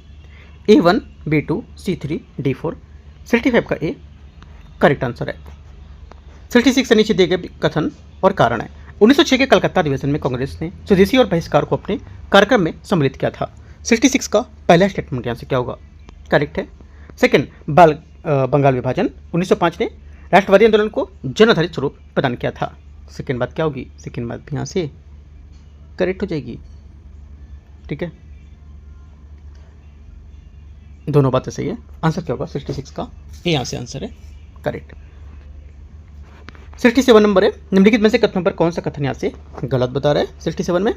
A1 B2 C3 D4। 65 का ए करेक्ट आंसर है। 66 से नीचे दिए गए कथन और कारण है। 1906 के कलकत्ता अधिवेशन में कांग्रेस ने स्वदेशी और बहिष्कार को अपने कार्यक्रम में सम्मिलित किया था। 66 का पहला स्टेटमेंट यहाँ से क्या होगा, करेक्ट है। सेकंड, बंगाल विभाजन 1905 ने राष्ट्रवादी आंदोलन को जन आधारित स्वरूप प्रदान किया था। सेकंड बात क्या होगी, सेकंड बात भी यहाँ से करेक्ट हो जाएगी। ठीक है, दोनों बातें सही है। आंसर क्या होगा 66 का ए यहाँ से आंसर है करेक्ट। 67 नंबर है, निम्नलिखित में से कथनों पर कौन सा कथन यहाँ से गलत बता रहा है। 67 में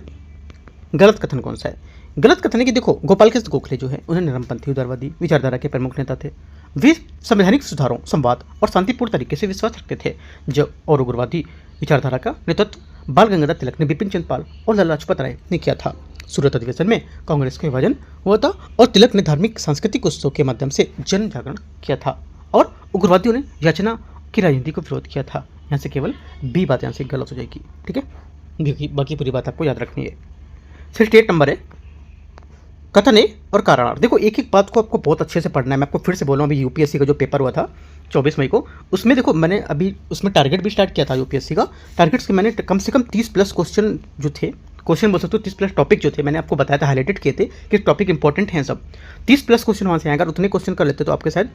गलत कथन कौन सा है। गलत कथन है कि देखो गोपाल कृष्ण गोखले जो है उन्हें नरमपंथी उदारवादी विचारधारा के प्रमुख नेता थे। वे संवैधानिक सुधारों, संवाद और शांतिपूर्ण तरीके से विश्वास रखते थे। जो और उग्रवादी विचारधारा का नेतृत्व बाल गंगाधर तिलक ने, बिपिन चंद्र पाल और लाला लाजपत राय ने किया था। सूरत अधिवेशन में कांग्रेस का विभाजन हुआ था और तिलक ने धार्मिक सांस्कृतिक उत्सव के माध्यम से जन जागरण किया था और उग्रवादियों ने याचना की राजनीति को विरोध किया था। यहाँ से केवल बी बात यहाँ से गलत हो जाएगी। ठीक है, बाकी पूरी बात आपको याद रखनी है। 68 नंबर है, कथन ए और कारणार्थ। देखो एक एक बात को आपको बहुत अच्छे से पढ़ना है। मैं आपको फिर से बोल रहा हूँ, अभी यूपीएससी का जो पेपर हुआ था 24 मई को, उसमें देखो मैंने अभी उसमें टारगेट भी स्टार्ट किया था यूपीएससी का। टारगेट्स के मैंने कम से कम 30+ क्वेश्चन जो थे, क्वेश्चन बोल सकते हो 30+ टॉपिक जो थे, मैंने आपको बताया था, हाईलाइटेड किए थे कि टॉपिक इंपॉर्टेंट हैं सब। 30+ क्वेश्चन वहाँ से आए। अगर उतने क्वेश्चन कर लेते तो आपके शायद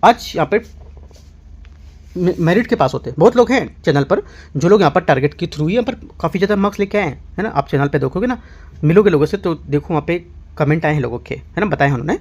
आज यहाँ पर मेरिट के पास होते। बहुत लोग हैं चैनल पर जो लोग यहाँ पर टारगेट के थ्रू ही यहाँ पर काफ़ी ज़्यादा मार्क्स लेके आए हैं, है ना। आप चैनल पे देखोगे ना, मिलोगे लोगों से तो देखो वहाँ पे कमेंट आए हैं लोगों के, है ना, बताए उन्होंने,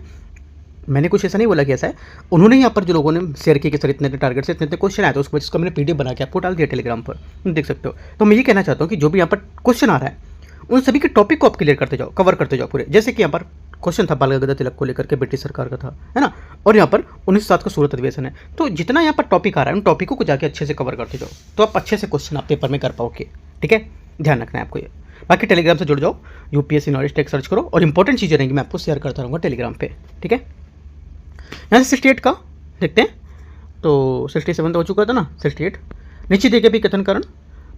मैंने कुछ ऐसा नहीं बोला कि ऐसा है, उन्होंने यहाँ पर जो लोगों ने शेयर किए कि सर इतने टारगेट से इतने क्वेश्चन आए, तो उसको जिसको मैंने पीडीएफ बना के आपको डाल दिया टेलीग्राम पर, तुम देख सकते हो। तो मैं ये कहना चाहता हूँ कि जो भी यहाँ पर क्वेश्चन आ रहा है उन सभी के टॉपिक को आप क्लियर करते जाओ, कवर करते जाओ पूरे। जैसे कि यहाँ पर क्वेश्चन था बाल गंगाधर तिलक को लेकर के, ब्रिटिश सरकार का था, है ना, और यहाँ पर 1907 का सूरत अधिवेशन है। तो जितना यहाँ पर टॉपिक आ रहा है उन टॉपिकों को जाके अच्छे से कवर करते जाओ, तो आप अच्छे से क्वेश्चन आप पेपर में कर पाओगे, ठीक है, ध्यान रखना है आपको ये। बाकी टेलीग्राम से जुड़ जाओ, यूपीएससी नॉलेज टेक सर्च करो, और इंपॉर्टेंट चीज़ें रहेंगी मैं आपको शेयर करता रहूँगा टेलीग्राम पे, ठीक है। यहाँ से 68 का देखते हैं, तो 67 तो हो चुका था ना, 68 नीचे दिए गए भी कथन कारण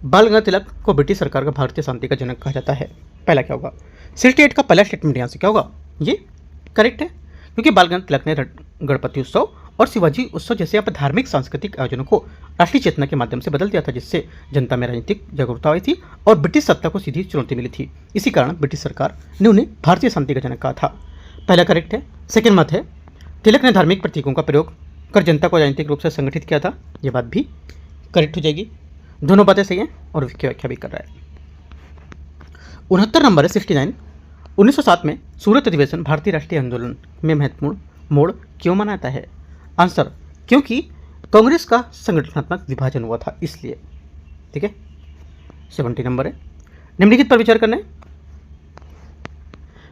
बाल गंगाधर तिलक को ब्रिटिश सरकार का भारतीय शांति का जनक कहा जाता है। पहला क्या होगा, 68 का पहला स्टेटमेंट यहाँ से क्या होगा, ये करेक्ट है, क्योंकि बाल गंगाधर तिलक ने गणपति उत्सव और शिवाजी उत्सव जैसे यहाँ पर धार्मिक सांस्कृतिक आयोजनों को राष्ट्रीय चेतना के माध्यम से बदल दिया था, जिससे जनता में राजनीतिक जागरूकता आई थी और ब्रिटिश सत्ता को सीधी चुनौती मिली थी। इसी कारण ब्रिटिश सरकार ने उन्हें भारतीय शांति का जनक कहा था। पहला करेक्ट है। सेकेंड मत है, तिलक ने धार्मिक प्रतीकों का प्रयोग कर जनता को राजनीतिक रूप से संगठित किया था, ये बात भी करेक्ट हो जाएगी। दोनों बातें सही हैं और इसकी व्याख्या भी कर रहा है। 69 नंबर है 69, 1907 में सूरत अधिवेशन भारतीय राष्ट्रीय आंदोलन में महत्वपूर्ण मोड़ क्यों माना जाता है। आंसर, क्योंकि कांग्रेस का संगठनात्मक विभाजन हुआ था इसलिए, ठीक है। 70 नंबर है, निम्नलिखित पर विचार करना है।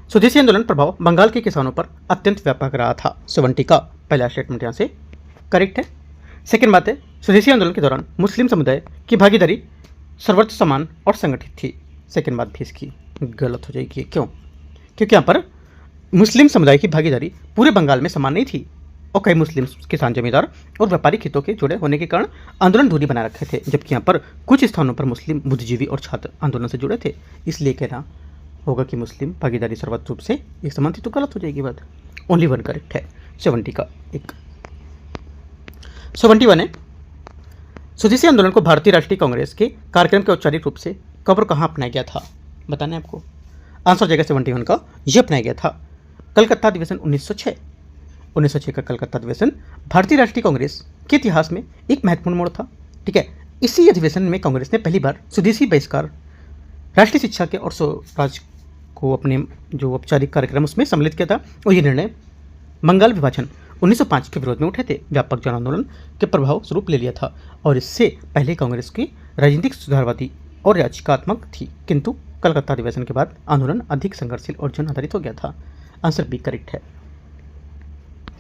स्वदेशी आंदोलन प्रभाव बंगाल के किसानों पर अत्यंत व्यापक रहा था। 70 का पहला स्टेटमेंट यहाँ से करेक्ट है। सेकेंड बात है, स्वदेशी आंदोलन के दौरान मुस्लिम समुदाय की भागीदारी सर्वत्र समान और संगठित थी। सेकेंड बात भी इसकी गलत हो जाएगी। क्यों? क्योंकि यहाँ पर मुस्लिम समुदाय की भागीदारी पूरे बंगाल में समान नहीं थी और कई मुस्लिम किसान जमींदार और व्यापारिक हितों के जुड़े होने के कारण आंदोलन दूरी बनाए रखे थे, जबकि यहाँ पर कुछ स्थानों पर मुस्लिम बुद्धिजीवी और छात्र आंदोलन से जुड़े थे। इसलिए कहना होगा कि मुस्लिम भागीदारी सर्वत्र रूप से एक समान थी, तो गलत हो जाएगी बात। ओनली वन करेक्ट है। 70 का एक। 71 है, स्वदेशी आंदोलन को भारतीय राष्ट्रीय कांग्रेस के कार्यक्रम के औपचारिक रूप से कब और कहाँ अपनाया गया था, बताना है आपको। आंसर हो जाएगा 71 का, यह अपनाया गया था कलकत्ता अधिवेशन 1906। 1906 का कलकत्ता अधिवेशन भारतीय राष्ट्रीय कांग्रेस के इतिहास में एक महत्वपूर्ण मोड़ था, ठीक है। इसी अधिवेशन में कांग्रेस ने पहली बार स्वदेशी बहिष्कार, राष्ट्रीय शिक्षा के और स्वराज को अपने जो औपचारिक कार्यक्रम उसमें सम्मिलित किया था, और ये निर्णय बंगाल विभाजन 1905 के विरोध में उठे थे, व्यापक जन आंदोलन के प्रभाव स्वरूप ले लिया था, और इससे पहले कांग्रेस की राजनीतिक सुधारवादी और याचिकात्मक थी, किंतु कलकत्ता अधिवेशन के बाद आंदोलन अधिक संघर्षशील और जन आधारित हो गया था। आंसर बी करेक्ट है।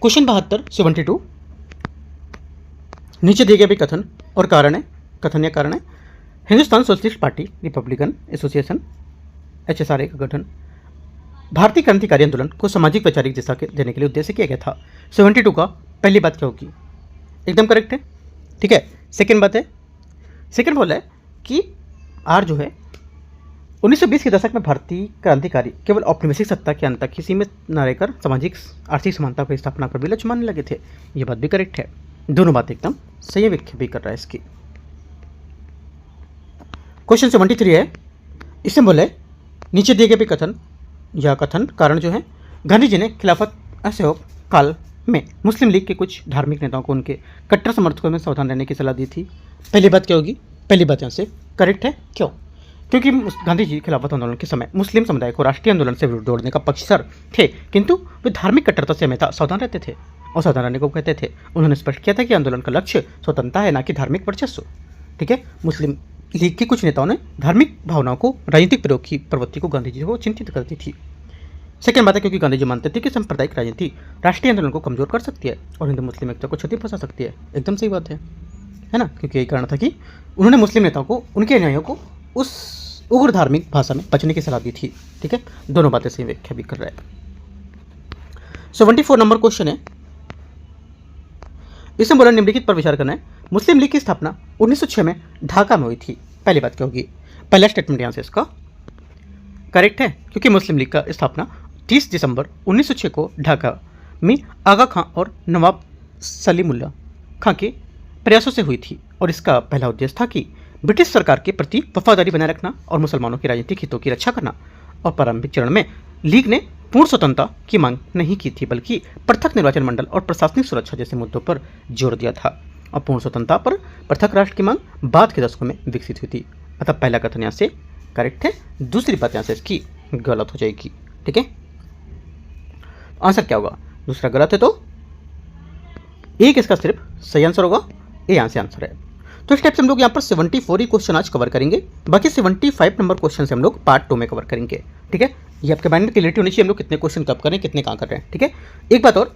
क्वेश्चन 72 72 नीचे दिए गए भी कथन और कारण है, कथन या कारण है। Hindustan socialist party Republican association HSRA का गठन भारतीय क्रांतिकारी आंदोलन को सामाजिक वैचारिक दिशा देने के लिए उद्देश्य किया गया था। 72 का पहली बात क्या होगी, एकदम करेक्ट है, ठीक है। सेकेंड बात है, सेकेंड बोला है कि आर जो है 1920 के दशक में भारतीय क्रांतिकारी केवल औपनिवेशिक सत्ता के अंत तक ही सीमित न रहकर सामाजिक आर्थिक समानता की स्थापना पर भी लक्ष्य मानने लगे थे, ये बात भी करेक्ट है। दोनों बातें एकदम सही व्याख्या भी कर रहा है इसकी। क्वेश्चन 73 है, इसमें बोले नीचे दिए गए भी कथन या कथन कारण जो है, गांधी जी ने खिलाफत असहयोग काल में मुस्लिम लीग के कुछ धार्मिक नेताओं को उनके कट्टर समर्थकों में सावधान रहने की सलाह दी थी। पहली बात क्या होगी, पहली बात यहाँ से करेक्ट है। क्यों? क्योंकि गांधी जी खिलाफत आंदोलन के समय मुस्लिम समुदाय को राष्ट्रीय आंदोलन से जोड़ने का पक्षधर थे, किंतु वे धार्मिक कट्टरता से हमेशा सावधान रहते थे और सावधान रहने को कहते थे। उन्होंने स्पष्ट किया था कि आंदोलन का लक्ष्य स्वतंत्रता है, ना कि धार्मिक वर्चस्व, ठीक है। मुस्लिम लीग के कुछ नेताओं ने धार्मिक भावनाओं को राजनीतिक प्रयोग की प्रवृत्ति को गांधी जी को चिंतित करती थी। सेकेंड बात है, क्योंकि गांधी जी मानते थे कि सांप्रदायिक राजनीति राष्ट्रीय आंदोलन को कमजोर कर सकती है और हिंदू मुस्लिम एकता को क्षति पहुंचा सकती है। एकदम सही बात है ना, क्योंकि यही कारण था कि उन्होंने मुस्लिम नेताओं को उनके अन्यायियों को उस उग्र धार्मिक भाषा में बचने की सलाह दी थी, ठीक है। दोनों बातें सही व्याख्या भी कर रहा है। 74 नंबर क्वेश्चन है, इसमें बोला निम्नलिखित पर विचार करना है। मुस्लिम लीग की स्थापना 1906 में ढाका में हुई थी। पहली बात क्या होगी, पहला स्टेटमेंट यहाँ से इसका करेक्ट है, क्योंकि मुस्लिम लीग का स्थापना 30 दिसंबर 1906 को ढाका में आगा खां और नवाब सलीमुल्लाह खां के प्रयासों से हुई थी, और इसका पहला उद्देश्य था कि ब्रिटिश सरकार के प्रति वफादारी बनाए रखना और मुसलमानों के राजनीतिक हितों की रक्षा करना। और प्रारंभिक चरण में लीग ने पूर्ण स्वतंत्रता की मांग नहीं की थी, बल्कि पृथक निर्वाचन मंडल और प्रशासनिक सुरक्षा जैसे मुद्दों पर जोर दिया था, और पूर्ण स्वतंत्रता पर पृथक राष्ट्र की मांग बाद के दशकों में विकसित हुई थी। अतः पहला कथन यहाँ से करेक्ट है, दूसरी बात यहाँ से इसकी गलत हो जाएगी, ठीक है। आंसर क्या होगा? दूसरा गलत है, तो एक इसका सिर्फ सही आंसर होगा, ए यहाँ से आंसर है। तो इस टाइप से हम लोग यहाँ पर 74 ही क्वेश्चन आज कवर करेंगे, बाकी 75 नंबर क्वेश्चन से हम लोग पार्ट 2 में कवर करेंगे। ठीक है, ये आपके माइंड में क्लियरिटी होनी चाहिए हम लोग कितने क्वेश्चन कब करें, कितने कहाँ कर रहे हैं। ठीक है, एक बात और,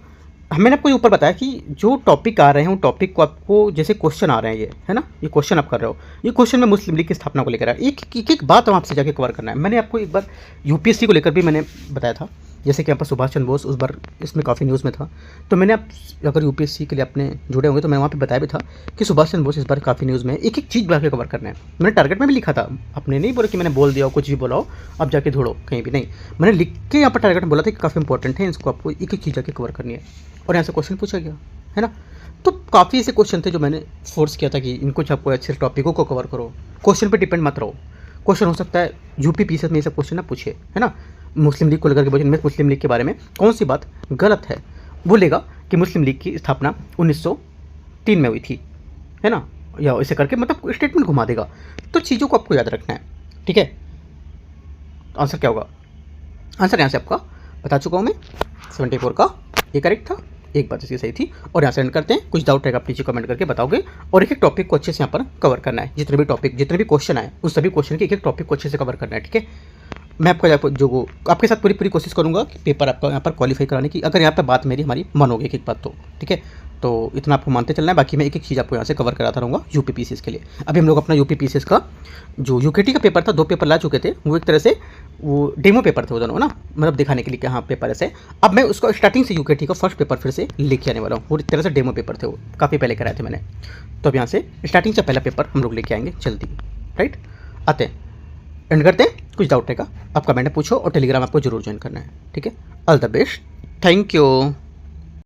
मैंने आपको ऊपर बताया कि जो टॉपिक आ रहे हैं उन टॉपिक को आपको जैसे क्वेश्चन आ रहे हैं, ये है ना, ये क्वेश्चन आप कर रहे हो, ये क्वेश्चन में मुस्लिम लीग की स्थापना को लेकर है, एक बात हम आपसे जाके कवर करना है। मैंने आपको एक बार यूपीएससी को लेकर भी मैंने बताया था, जैसे कि यहाँ पर सुभाष चंद्र बोस उस बार इसमें काफ़ी न्यूज़ में था, तो मैंने आप अगर यूपीएससी के लिए अपने जुड़े होंगे तो मैं वहाँ पे बताया भी था कि सुभाष चंद्र बोस इस बार काफ़ी न्यूज़ में, एक एक चीज़ जाके कवर करना है। मैंने टारगेट में भी लिखा था, आपने नहीं बोला कि मैंने बोल दिया हो, कुछ भी बोला हो आप जाके ढूंढो कहीं भी, नहीं, मैंने लिख के यहाँ पर टारगेट में बोला था कि काफ़ी इंपॉर्टेंट है, इसको आपको एक एक चीज़ जाके कवर करनी है, और यहाँ से क्वेश्चन पूछा गया है ना। तो काफ़ी ऐसे क्वेश्चन थे जो मैंने फोर्स किया था कि इनको आपको अच्छे टॉपिकों को कवर करो, क्वेश्चन पे डिपेंड मत रहो। क्वेश्चन हो सकता है यूपी पीसीएस में ये सब क्वेश्चन ना पूछे, है ना, मुस्लिम लीग को लेकर के बोले, मुस्लिम लीग के बारे में कौन सी बात गलत है, बोलेगा कि मुस्लिम लीग की स्थापना 1903 में हुई थी, है ना, या ऐसे करके मतलब स्टेटमेंट घुमा देगा। तो चीज़ों को आपको याद रखना है। ठीक है, आंसर क्या होगा? आंसर यहाँ से आपका बता चुका हूँ मैं, 74 का ये करेक्ट था, एक बात इसकी सही थी। और यहाँ से एंड करते हैं, कुछ डाउट रहेगा आप नीचे कमेंट करके बताओगे, और एक एक टॉपिक को अच्छे से यहाँ पर कवर करना है, जितने भी टॉपिक जितने भी क्वेश्चन आए उस सभी क्वेश्चन के एक एक टॉपिक को अच्छे से कवर करना है। ठीक है, मैं आपको जो आपके साथ पूरी कोशिश करूँगा कि पेपर आपका यहाँ पर क्वालिफाई कराने की, अगर यहाँ पर बात मेरी हमारी मानोगे एक एक बात तो। ठीक है, तो इतना आपको मानते चलना है, बाकी मैं एक एक चीज़ आपको यहाँ से कवर कराता रहूँगा यूपी पीसीएस के लिए। अभी हम लोग अपना यूपी पीसीएस का जो यूकेटी का पेपर था, 2 पेपर ला चुके थे, वो एक तरह से वो डेमो पेपर थे वो दोनों ना, मतलब दिखाने के लिए कि हाँ पेपर ऐसे। अब मैं उसको स्टार्टिंग से यूकेटी का फर्स्ट पेपर फिर से लेके आने वाला हूँ, वो एक तरह से डेमो पेपर थे, वो काफ़ी पहले कराए थे मैंने। तो अब यहाँ से स्टार्टिंग से पहला पेपर हम लोग लेके आएंगे जल्दी। राइट, आते हैं, एंड करते हैं। कुछ डाउट रहेगा आप कमेंट में पूछो, और टेलीग्राम आपको जरूर ज्वाइन करना है। ठीक है, all the best, thank you.